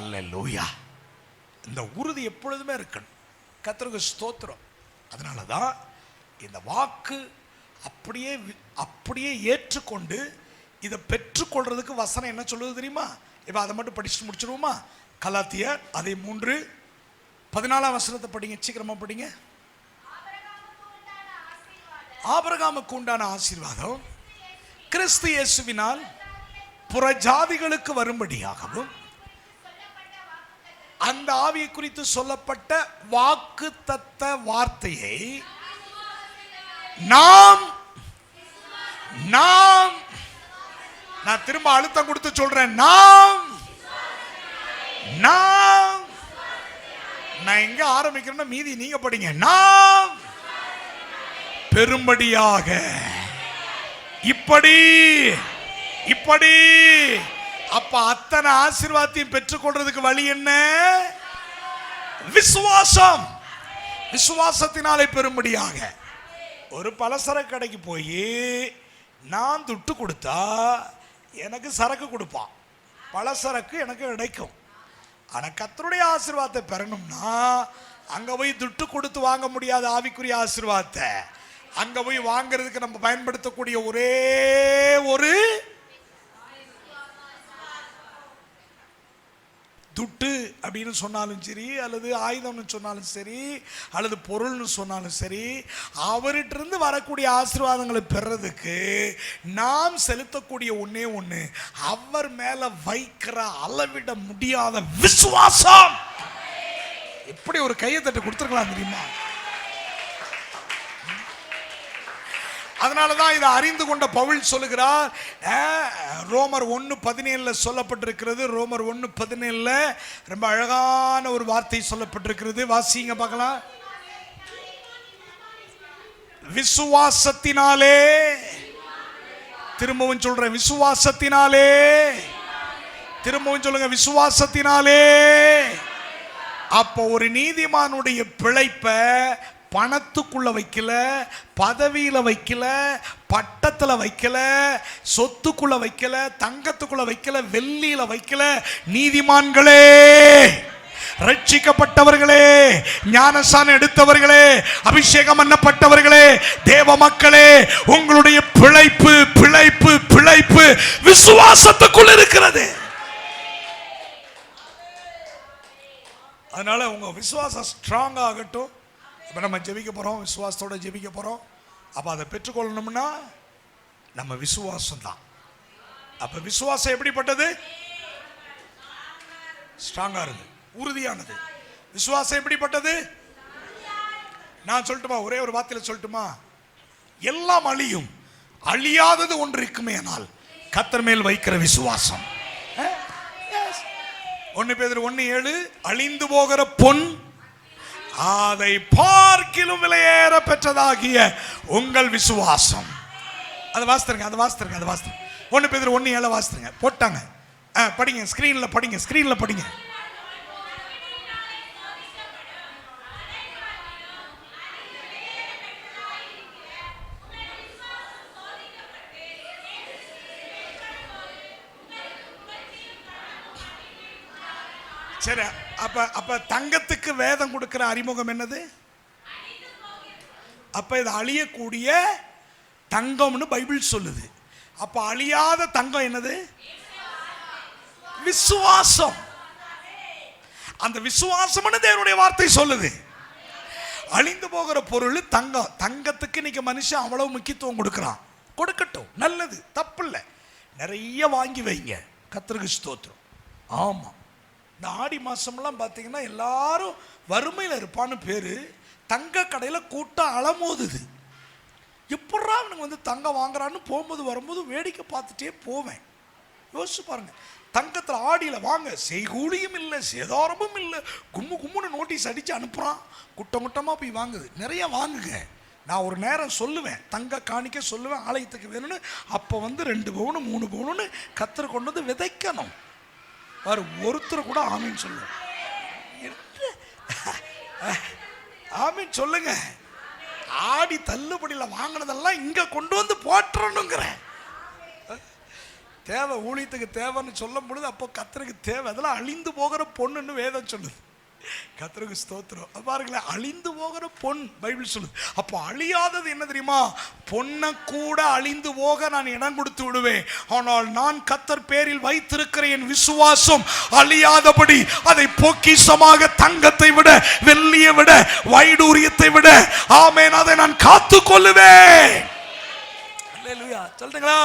அல்லேலூயா. இந்த உறுதி எப்பொழுதுமே இருக்கணும். கர்த்தருக்கு ஸ்தோத்திரம். அதனாலதான் இந்த வாக்கு அப்படியே அப்படியே ஏற்றுக்கொண்டு இதை பெற்றுக்கொள்றதுக்கு வசனம் என்ன சொல்லுது தெரியுமா? இப்ப அதை மட்டும் படிச்சுட்டு முடிச்சிருவோமா? கலாத்தியர் அதை 3:14 வசனத்தை படிங்க, சீக்கிரமா படிங்க. ஆபிரகாமுக்கு உண்டான ஆசீர்வாதம் கிறிஸ்து இயேசுவினால் புறஜாதிகளுக்கு வரும்படியாகவும் அந்த ஆவியை குறித்து சொல்லப்பட்ட வாக்கு தத்த வார்த்தையை நாம் நான் திரும்ப அழுத்தம் கொடுத்து சொல்றேன். நான் எங்க ஆரம்பிக்கிறேன்னா மீதி நீங்க படிங்க. நாம் பெரும்படியாக இப்படி இப்படி. அப்ப அத்தனை ஆசீர்வாதத்தையும் பெற்றுக்கொள்றதுக்கு வழி என்ன? விசுவாசம். விசுவாசத்தினாலே பெரும்படியாக. ஒரு பலசரக்கு கடைக்கு போய் நான் துட்டு கொடுத்தா எனக்கு சரக்கு கொடுப்பான், பலசரக்கு எனக்கு கிடைக்கும். ஆனால் கர்த்தருடைய ஆசீர்வாதத்தை பெறணும்னா அங்கே போய் துட்டு கொடுத்து வாங்க முடியாத ஆவிக்குரிய ஆசீர்வாதத்தை அங்கே போய் வாங்கிறதுக்கு நம்ம பயன்படுத்தக்கூடிய ஒரே ஒரு துட்டு அப்படின்னு சொன்னாலும் சரி, அல்லது ஆயுதம்னு சொன்னாலும் சரி, அல்லது பொருள்னு சொன்னாலும் சரி, அவர்கிட்ட வரக்கூடிய ஆசீர்வாதங்களை பெறதுக்கு நாம் செலுத்தக்கூடிய ஒன்னே ஒன்று, அவர் மேல வைக்கிற அளவிட முடியாத விசுவாசம். எப்படி ஒரு கையை தட்டு கொடுத்துருக்கலாம் தெரியுமா? அதனாலதான் இதை அறிந்து கொண்ட பவுல் சொல்லுகிறார், ரோமர் 1:17 சொல்லப்பட்டிருக்கிறது. ரோமர் 1:17 ரொம்ப அழகான ஒரு வார்த்தை சொல்லப்பட்டிருக்கிறது. வாசிங்க பார்க்கலாம். விசுவாசத்தினாலே, திரும்பவும் சொல்றேன், விசுவாசத்தினாலே, திரும்பவும் சொல்லுங்க, விசுவாசத்தினாலே. அப்போ ஒரு நீதிமானுடைய பிழைப்பை பணத்துக்குள்ள வைக்கல, பதவியில வைக்கல, பட்டத்துல வைக்கல, சொத்துக்குள்ள வைக்கல, தங்கத்துக்குள்ள வைக்கல, வெள்ளியில வைக்கல. நீதிமான்களே, ரட்சிக்கப்பட்டவர்களே, ஞானஸ்நானம் எடுத்தவர்களே, அபிஷேகம் பண்ணப்பட்டவர்களே, தேவ மக்களே, உங்களுடைய பிழைப்பு பிழைப்பு பிழைப்பு விசுவாசத்துக்குள் இருக்கிறது. அதனால உங்க விசுவாசம் ஸ்ட்ராங் ஆகட்டும். இப்போ நம்ம ஜெபிக்க போகிறோம், விசுவாசத்தோட ஜெபிக்க போகிறோம். அப்போ அதை பெற்றுக்கொள்ளணும்னா நம்ம விசுவாசம் தான். அப்போ விசுவாசம் எப்படிப்பட்டது? ஸ்ட்ராங்காக இருக்கு, உறுதியானது. விசுவாசம் எப்படிப்பட்டது? நான் சொல்லட்டுமா? ஒரே ஒரு வார்த்தையில் சொல்லட்டுமா? எல்லாம் அழியும், அழியாதது ஒன்று இருக்குமே ஆனால் கர்த்தர் மேல் வைக்கிற விசுவாசம். 1 பேதுரு 1:7 அழிந்து போகிற பொன் அதை பார்க்கிலும் விலையேற பெற்றதாகிய உங்கள் விசுவாசம். அதை வாசித்துருங்க, அதை வாசித்துருங்க, அதை வாசித்துருங்க. 1 பேதுரு 1:7 வாசித்துருங்க. போட்டாங்க, படிங்க, ஸ்கிரீன்ல படிங்க, ஸ்கிரீன்ல படிங்க. சரி, அப்ப தங்கத்துக்கு வேதம் கொடுக்கிற அறிமுகம் என்னது? அப்ப இது அழியக்கூடிய தங்கம்னு பைபிள் சொல்லுது. அப்ப அழியாத தங்கம் என்னது? விசுவாசம். அந்த விசுவாசம்னு தேவனுடைய வார்த்தை சொல்லுது. அழிந்து போகிற பொருள் தங்கம். தங்கத்துக்கு இன்னைக்கு மனுஷன் அவ்வளவு முக்கியத்துவம் கொடுக்கிறான். கொடுக்கட்டும், நல்லது, தப்பு இல்லை. நிறைய வாங்கி வைங்க, கர்த்தருக்கு ஸ்தோத்திரம். ஆமா, இந்த ஆடி மாசம்லாம் பார்த்தீங்கன்னா எல்லாரும் வறுமையில் இருப்பான்னு பேரு. தங்க கடையில் கூட்டம் அலமோதுது. எப்படா அவனுக்கு வந்து தங்கம் வாங்குறான்னு போகும்போது வரும்போது வேடிக்கை பார்த்துட்டே போவேன். யோசிச்சு பாருங்க, தங்கத்தில் ஆடியில் வாங்க, செய்கூலியும் இல்லை, சேதாரமும் இல்லை, கும்முன்னு நோட்டீஸ் அடித்து அனுப்புகிறான். கூட்டம் கூட்டமாக போய் வாங்குது. நிறைய வாங்குங்க. நான் ஒரு நேரம் சொல்லுவேன், தங்க காணிக்க சொல்லுவேன், ஆலயத்துக்கு வேணும்னு. அப்போ வந்து 2 பவுனு 3 பவுனுன்னு கத்தர் கொண்டு வந்து விதைக்கணும். ஒருத்தர் கூட ஆமீன் சொல்லுங்க, ஆமீன் சொல்லுங்க. ஆடி தள்ளுபடியில் வாங்கினதெல்லாம் இங்க கொண்டு வந்து போட்டுறணுங்கிற தேவை, ஊழியத்துக்கு தேவைன்னு சொல்லும் பொழுது அப்போ கர்த்தருக்கு தேவை. அதெல்லாம் அழிந்து போகிற பொண்ணுன்னு வேதம் சொல்லுது. கர்த்தருக்கு ஸ்தோத்திரம். பாருங்களேன், அழிந்து போகிற பொன் பைபிள் சொல்லுது. அப்போ அழியாதது என்ன தெரியுமா? பொன்னை கூட அழிந்து போக நான் இடம் கொடுத்து விடுவேன். ஆனால் நான் கர்த்தர் பேரில் வைத்திருக்கிற என் விசுவாசம் அழியாதபடி அதை பொக்கிஷமாக தங்கத்தை விட, வெள்ளியை விட, வைடூரியத்தை விட, ஆமென், அதை நான் காத்து கொள்ளுவேன். சொல்றீங்களா?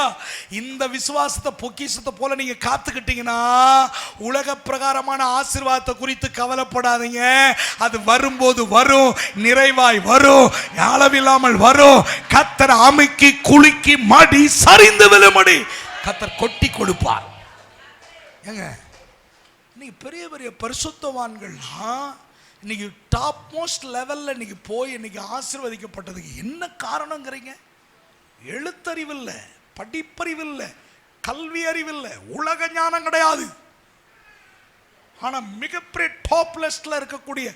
இந்த விசுவாசத்தை பொக்கிஷத்தை போல நீங்க காத்துக்கிட்டீங்கன்னா உலக பிரகாரமான ஆசீர்வாதத்தை குறித்து கவலைப்படாதீங்க. அது வரும்போது வரும், நிறைவாய் வரும், அளவில்லாமல் வரும். கர்த்தர் அமுக்கி குலுக்கி மடி சரிந்து விழுமடி கர்த்தர் கொட்டி கொடுப்பார். ஏங்க, இன்னைக்கு பெரிய பெரிய பரிசுத்தவான்கள்லாம் இன்னைக்கு டாப் மோஸ்ட் லெவல்ல இன்னைக்கு போய் இன்னைக்கு ஆசீர்வதிக்கப்பட்டதுக்கு என்ன காரணங்கிறீங்க? எழுத்தறிவில்லை, படிப்பறிவில்லை, கல்வி அறிவில்லை, உலக ஞானம் கிடையாது. ஆனா மிகப்பெரிய டாப் லிஸ்ட்ல இருக்கக்கூடிய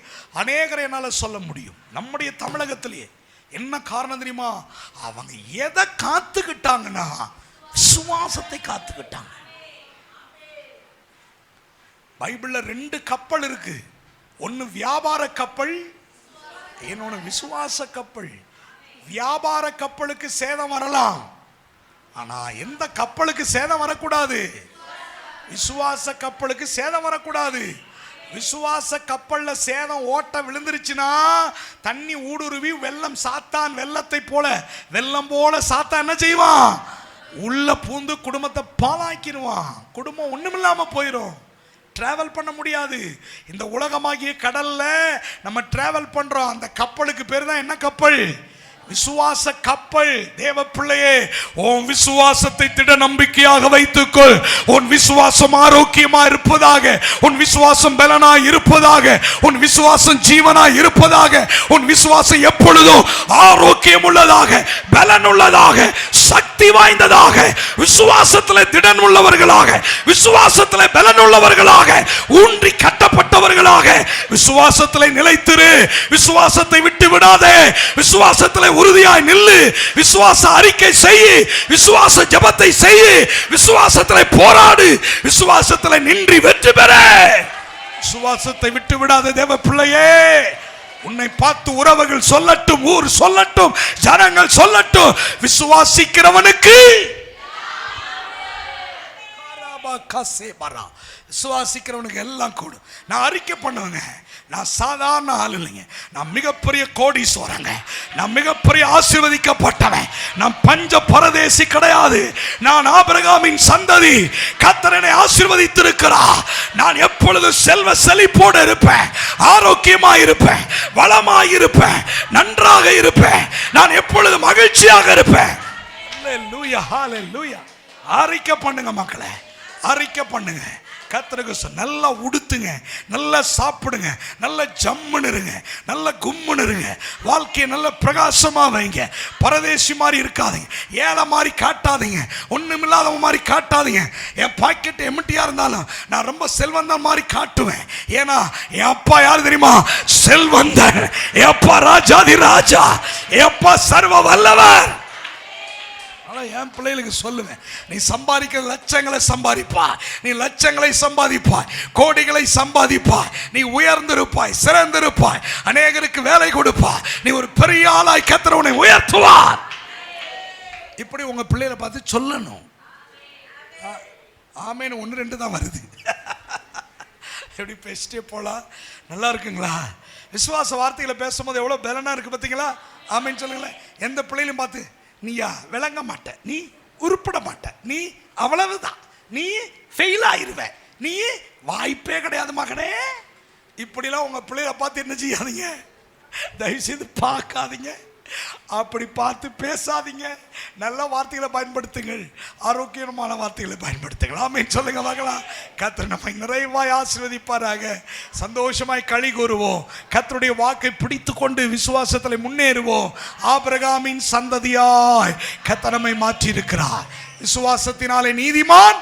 அநேகரை என்னால சொல்ல முடியும். நம்முடைய தமிழகத்திலேயே என்ன காரணம் தெரியுமா? அவங்க எதை காத்துக்கிட்டாங்கன்னா விசுவாசத்தை காத்துக்கிட்டாங்க. பைபிள்ல 2 கப்பல் இருக்கு. ஒன்னு வியாபார கப்பல், இன்னொன்னு விசுவாச கப்பல். வியாபார கப்பலுக்கு சேதம் வரலாம், ஆனா எந்த கப்பலுக்கு சேதம் வரக்கூடாது? விசுவாச கப்பலுக்கு சேதம் வரக்கூடாது. விசுவாச கப்பல்ல சேதம் ஓட்ட விழுந்துருச்சுன்னா தண்ணி ஊடுருவி வெள்ளம், சாத்தான் வெள்ளத்தை போல, வெள்ளம் போல சாத்தான் என்ன செய்வான்? உள்ள பூந்து குடும்பத்தை பாழாக்கிடுவான். குடும்பம் ஒண்ணுமில்லாம போயிடும். டிராவல் பண்ண முடியாது. இந்த உலகமாகிய கடல்ல நம்ம டிராவல் பண்றோம். அந்த கப்பலுக்கு பேர் தான் என்ன கப்பல்? விசுவாச கப்பல். தேவ பிள்ளையே, உன் விசுவாசத்தை திட நம்பிக்கையாக வைத்துக்கொள். உன் விசுவாசம் ஆரோக்கியமா இருப்பதாக, உன் விசுவாசம் பலனா இருப்பதாக, உன் விசுவாசம் ஜீவனா இருப்பதாக, உன் விசுவாசம் எப்பொழுதும் ஆரோக்கியம் உள்ளதாக, பலன் உள்ளதாக, சக்தி வாய்ந்ததாக, விசுவாசத்தில் திடன் உள்ளவர்களாக, விசுவாசத்தில் பலன் உள்ளவர்களாக, ஊன்றி கட்டப்பட்டவர்களாக விசுவாசத்தில் நிலைத்திரு. விசுவாசத்தை விட்டு விடாதே. விசுவாசத்தில் உறுதியாய் நில்லு. விசுவாச அறிக்கை செய். விசுவாச ஜெபத்தை செய். விசுவாசத்தில் போராடு. விசுவாசத்தில் நின்று வெற்றி பெற. விசுவாசத்தை விட்டு விடாதே தேவ பிள்ளையே. உன்னை பார்த்து உறவுகள் சொல்லட்டும், ஊர் சொல்லட்டும், ஜனங்கள் சொல்லட்டும், விசுவாசிக்கிறவனுக்கு விசுவாசிக்கிறவனுக்கு எல்லாம் கூடும். நான் அறிக்கை பண்ணுவேங்க, நான் சாதாரண ஆள் இல்லைங்க. நான் மிகப்பெரிய கோடீஸ்வரங்க. நான் மிகப்பெரிய ஆசீர்வதிக்கப்பட்டவன். நான் பஞ்ச பரதேசி கிடையாது. நான் ஆபிரகாமின் சந்ததி. கர்த்தர் என்னை ஆசீர்வதித்திருக்கிறார். நான் எப்பொழுதும் செல்வ செழிப்போடு இருப்பேன், ஆரோக்கியமா இருப்பேன், வளமாய் இருப்பேன், நன்றாக இருப்பேன். நான் எப்பொழுதும் மகிழ்ச்சியாக இருப்பேன். ஹல்லேலூயா, ஹல்லேலூயா. அறிக்கை பண்ணுங்க மக்களே, அறிக்கை பண்ணுங்க. கர்த்தருக்கு நல்லா உடுத்துங்க, நல்லா சாப்பிடுங்க, நல்ல ஜம்முன்னு இருங்க, நல்ல கும்முன்னு இருங்க. வாழ்க்கையை நல்ல பிரகாசமா வைங்க. பரதேசி மாதிரி இருக்காதீங்க, ஏழை மாதிரி காட்டாதீங்க, ஒண்ணுமில்லாதவங்க மாதிரி காட்டாதீங்க. என் பாக்கெட் எம்டியா இருந்தாலும் நான் ரொம்ப செல்வந்தன் மாதிரி காட்டுவேன். ஏன்னா என் அப்பா யாரு தெரியுமா? செல்வந்தன். என் அப்பா ராஜாதி ராஜா, என் அப்பா சர்வ வல்லவர். என் பிள்ளைகளுக்கு சொல்லுவேன், நீ சம்பாதிக்கிற லட்சங்களை சம்பாதிப்பாய், நீ லட்சங்களை சம்பாதிப்பாய், கோடிகளை சம்பாதிப்பாய், நீ உயர்ந்திருப்பாய், சிறந்திருப்பாய், அநேகருக்கு வேலை கொடுப்பாய், நீ ஒரு பெரிய ஆளாய் கர்த்தர் உன்னை உயர்த்துவார். இப்படி உங்க பிள்ளைகளை பார்த்து சொல்லணும். ஆமேன்னு 1 2 தான் வருது. எப்படி பேசிட்டே போலாம். நல்லா இருக்குங்களா? விசுவாச வார்த்தைகளை பேசும்போது எவ்வளவு பலனா இருக்கு பார்த்தீங்களா? ஆமேன்னு சொல்லுங்களேன். எந்த பிள்ளைகளும் பார்த்து நீயா விளங்க மாட்ட, நீ உருப்பட மாட்ட, நீ அவ்வளவுதான், நீ ஃபெயில் ஆயிருவ, நீ வாய்ப்பே கிடையாது மகனே, இப்படிலாம் உங்க பிள்ளைகளை பார்த்து என்ன செய்யாதீங்க, தயவு செய்து பார்க்காதீங்க. அப்படி பார்த்து பேசாதீங்க. நல்ல வார்த்தைகளை பயன்படுத்துங்கள், ஆரோக்கியமான வார்த்தைகளை பயன்படுத்துங்கள். ஆமென் சொல்லுங்க மகளா. கர்த்தர் நம்மை நிறைவாய் ஆசீர்வதிப்பாராக. சந்தோஷமாய் களி கூறுவோம். கர்த்தருடைய வாக்கை பிடித்து கொண்டு விசுவாசத்தில் முன்னேறுவோம். ஆபிரகாமின் சந்ததியாய் கர்த்தர் நம்மை மாற்றி இருக்கிறார். விசுவாசத்தினாலே நீதிமான்.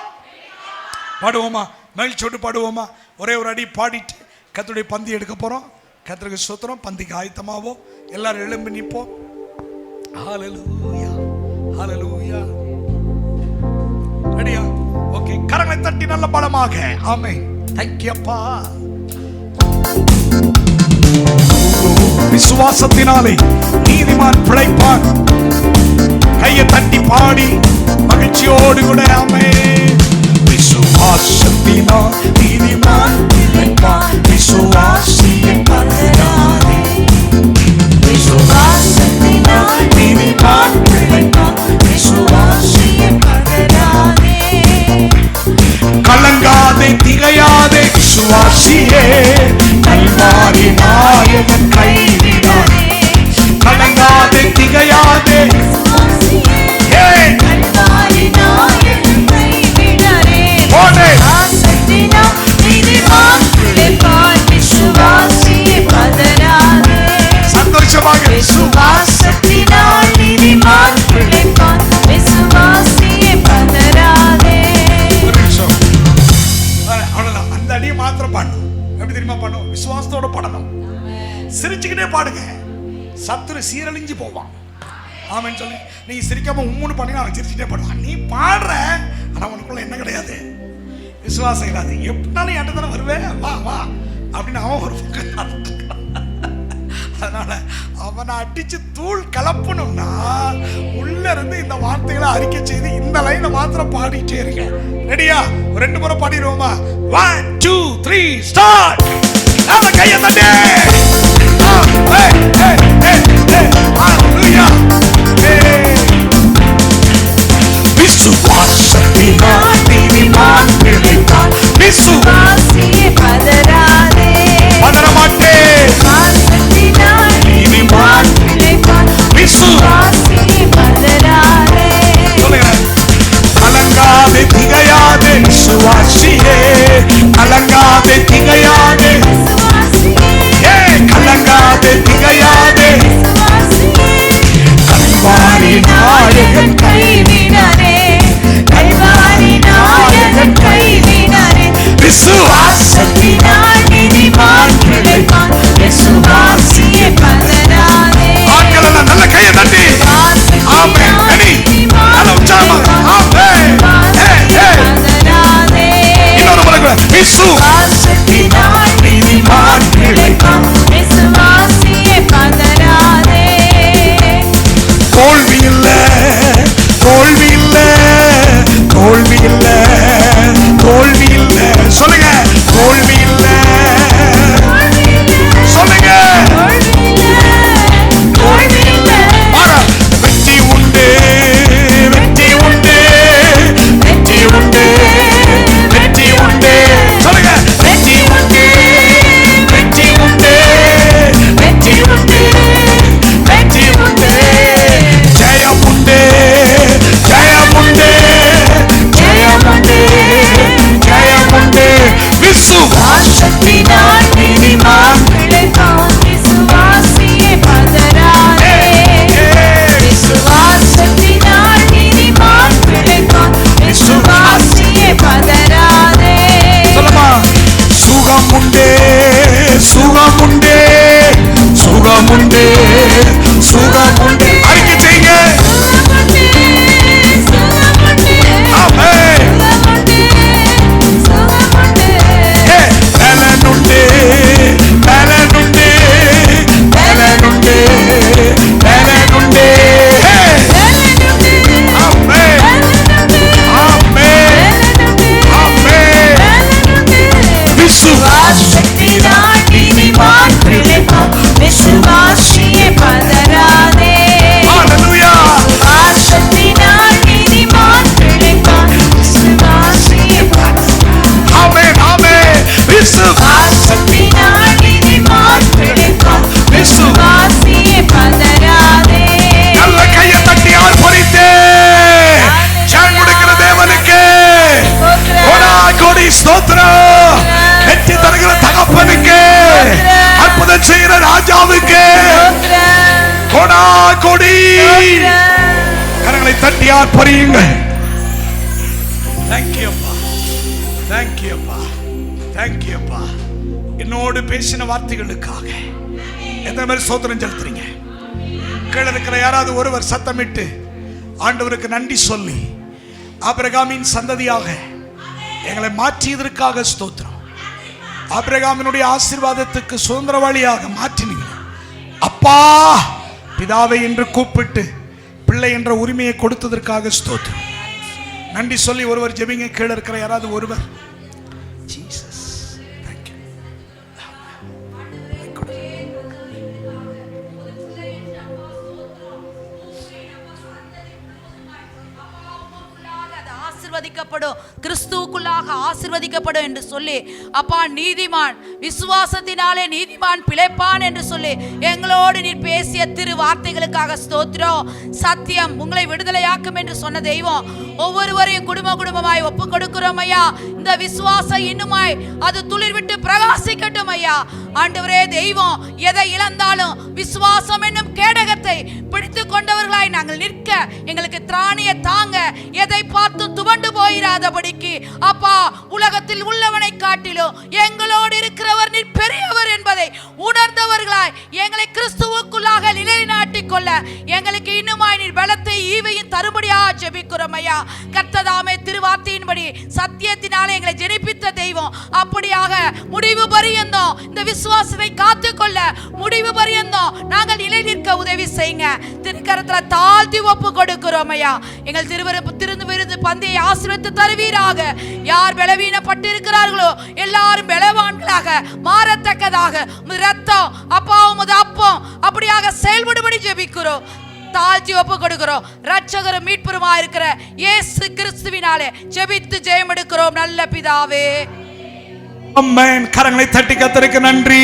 பாடுவோமா? மகிழ்ச்சியோடு பாடுவோமா? ஒரே ஒரு அடி பாடிட்டு கர்த்தருடைய பந்தி எடுக்க போறோம். கர்த்தருக்கு ஸ்தோத்திரம். பந்திக்கு ஆயத்தமாவோ. எல்லாரும் எழும்பி நிப்போம். ஹல்லேலூயா, ஹல்லேலூயா. ரெடியா? ஓகே, கரங்களை தட்டி நல்ல பலமாக ஆமென். Thank you அப்பா. விசுவாசத்தினாலே நீதிமான் பிழைப்பான். கையை தட்டி பாடி மகிழ்ச்சியோடு கூட ஆமென். விசுவாசத்தினால் நீதிமான் பிழைப்பான். விசுவாசியின் பலனாலே விசுவாசத்தினால் நீதிமான் பிழைப்பான். விசுவாசியின் பலனாலே கலங்காதே திகையாதே விசுவாசியே, கல்வாரி நாயகன் கைவிடாதே. கலங்காதே திகையாதே விசுவாசியே, கல்வாரி நாயகன் கைவிடாதே. விசுவாசத்தினால் நீதிமான் பிழைப்பான். விசுவாசியே பலனாலே. சந்தோஷமாக விசுவாசத்தினால் நீதிமான் பிழைப்பான். விசுவாசியே பலனாலே. அவ்வளவுதான். அந்த அடியை மாத்திரம் பாடணும். எப்படி தெரியுமா பாடணும்? விசுவாசத்தோட பாடணும். சிரிச்சுக்கிட்டே பாடுங்க. சத்துரு சீரழிஞ்சு போவான். ஆமென் சொல்லி நீ சிரிக்காம உம்முன்னு பண்ணி அவன் சிரிச்சுட்டே பண்ணுவான். நீ பாடுற, ஆனா உனக்குள்ள என்ன கிடையாது, விசுவாசம் இல்லாது. எப்படினாலும் என்கிட்ட தானே வருவேன், வா வா அப்படின்னு அவன் ஒரு பக்கம். அதனால அவனை அடிச்சு தூள் கலப்பணும்னா உள்ள இருந்து இந்த வார்த்தைகளை அறிக்கை செய்து இந்த லைனை மாத்திரம் பாடிட்டே இருக்க. ரெடியா? ஒரு 2 முறை பாடிடுவோமா? 1 2 3 ஸ்டார்ட். நல்ல கையை தட்டி. விசுவாசத்தினால் நீதிமான் பிழைப்பான். விசுவாசியே பதறாதே. பதறமாட்டே. விசுவாசத்தினால் நீதிமான் பிழைப்பான். விசுவாசியே பதறாதே. சொல்லுங்க. கலங்காதே திகையாதே விசுவாசியே. கலங்காதே திகையாதே விசுவாசியே. கலங்காதே திகையாதே விசுவாசியே. கல்வாரி நாயகன் கைவிடாதே. கல்வாரி நாயகன் கைவிடாதே. விசுவாசத்தினால் நீதிமான் பிழைப்பான். விசுவாசியே பதறாதே. ஆட்கள் எல்லாம் நல்ல கையை தட்டி ஆமென். ரெடி? நல்ல உற்சாகமா ஆமென். பதறாதே. இன்னொரு முறை விசுவாசத்தினால் நீதிமான் பிழைப்பான். விசுவாசியே பதறாதே. தோல்வி இல்ல, தோல்வி இல்ல, தோல்வி இல்ல, தோல்வி இல்ல. சொல்லுங்க. தோல்வி இல்ல. சொல்லுங்க. வெற்றி உண்டு, வெற்றி உண்டு, வெற்றி உண்டு, வெற்றி உண்டு. சொல்லுங்க. வெற்றி உண்டு, வெற்றி உண்டு, வெற்றி உண்டு, வெற்றி உண்டு. ஜெயம் உண்டு, ஜெயம் உண்டு, ஜெயம் உண்டு, ஜெயம் உண்டு. விசுவாசத்தினால் நீதிமான் பிழைப்பான். விசுவாசியே பதறாதே. விசுவாசத்தினால் நீதிமான் பிழைப்பான். விசுவாசியே பதறாதே. சொல்லுமா. சுகம் உண்டு, சுகம் உண்டு, சுகம் உண்டு, சுகம் உண்டு. அறிக்கை செய்யுங்க. ஆமென். பலனுண்டு, பலனுண்டு, பலனுண்டு, பலனுண்டு. ஆமென், ஆமென், ஆமென். விசுவாசத்தினால் நீதிமான் பிழைப்பான். விசுவாசியே பதறாதே. ஹல்லேலூயா. விசுவாசத்தினால் நீதிமான் பிழைப்பான். விசுவாசியே பதறாதே. ஆமென், ஆமென். விசுவாசத்தினால் நீதிமான் பிழைப்பான். விசுவாசியே பதறாதே. நல்ல கையை தட்டி ஆர்ப்பரித்தே ஜெயம் கொடுக்கிற தேவனுக்கு கோடா கோடி ஸ்தோத்திரம். வெற்றி தருகிற தகப்பனுக்கு, அற்புதம் செய்கிற ராஜாவுக்கு கோடா கோடி. கரங்களை தட்டி ஆர்ப்பரியுங்கள். தேங்க்யூ அப்பா, தேங்க்யூ அப்பா, தேங்க்யூ அப்பா. என்னோடு பேசின வார்த்தைகளுக்காக எத்தனை பேர் ஸ்தோத்திரம் செலுத்துறீங்க? கீழே இருக்கிற யாராவது ஒருவர் சத்தமிட்டு ஆண்டவருக்கு நன்றி சொல்லி ஆபிரகாமின் சந்ததியாக எங்களை மாற்றியதற்காக ஸ்தோத்திரம். ஆபிரகாமினுடைய ஆசீர்வாதத்துக்கு சுதந்திரவாளியாக மாற்றினீங்க அப்பா. பிதாவை என்று கூப்பிட்டு பிள்ளை என்ற உரிமையை கொடுத்ததற்காக ஸ்தோத்திரம். நன்றி சொல்லி ஒருவர் ஜெபிங்க. கீழே இருக்கிற யாராவது ஒருவர். Jesus thank you. ஆசீர்வதிக்கப்படும், கிறிஸ்துவுக்குள்ளாக ஆசீர்வதிக்கப்படும் என்று சொல்லி அப்பா நீதிமான் விசுவாசத்தினாலே நீதிமான் பிழைப்பான் என்று சொல்லி எங்களோடு நீர் பேசிய திரு வார்த்தைகளுக்காக ஸ்தோத்திரம். சத்தியம் உங்களை விடுதலையாக்கும் என்று சொன்ன தெய்வம் ஒவ்வொருவரையும் குடும்ப குடும்பமாய் ஒப்பு கொடுக்கிறோம் ஐயா. இந்த விசுவாசம் இன்னுமாய் அது துளிர் விட்டு பிரகாசிக்கட்டும் ஐயா. ஆண்டவரே தெய்வம் எதை இழந்தாலும் விசுவாசம் என்னும் கேடகத்தை பிடித்து கொண்டவர்களாய் நாங்கள் நிற்க எங்களுக்கு திராணிய தாங்க. எதை பார்த்து துவண்டு போயிராதபடி இருக்கும்படிக்கு அப்பா உலகத்தில் உள்ளவனை காட்டிலும் எங்களோடு இருக்கிறவர் நீர் பெரியவர் என்பதை உணர்ந்தவர்களாய் எங்களை கிறிஸ்துவுக்குள்ளாக நிலைநாட்டிக் கொள்ள எங்களுக்கு இன்னுமாய் நீர் பலத்தை ஈவையும் தரும்படியா ஜெபிக்கிறோம் ஐயா. கர்த்ததாமே திருவார்த்தையின்படி சத்தியத்தினாலே எங்களை ஜெனிப்பித்த தெய்வம் அப்படியாக முடிவு பரியந்தம் இந்த விசுவாசத்தை காத்துக்கொள்ள முடிவு பரியந்தம் நாங்கள் நிலை நிற்க உதவி செய்யுங்க. திருக்கரத்துல தாழ்த்தி ஒப்பு கொடுக்கிறோம் ஐயா. எங்கள் திருவிருந்து பந்தியை ஆசீர்வதித்து தருவீராக. யார் பலவீனப்பட்டு இருக்கிறார்களோ எல்லாரும் பலவான்களாக மாறத்தக்கதாக ரத்தம் அப்பா உமது அப்பம் அப்படியாக செயல்படும்படி ஜெபிக்கிறோம். தாழ்த்தி ஒப்பு கொடுக்கிறோம். ரட்சகரும் மீட்பருமா இருக்கிற இயேசு கிறிஸ்துவினாலே ஜெபித்து ஜெயம் எடுக்கிறோம் நல்ல பிதாவே. ஆமென். கரங்களை தட்டி கர்த்தருக்கு நன்றி.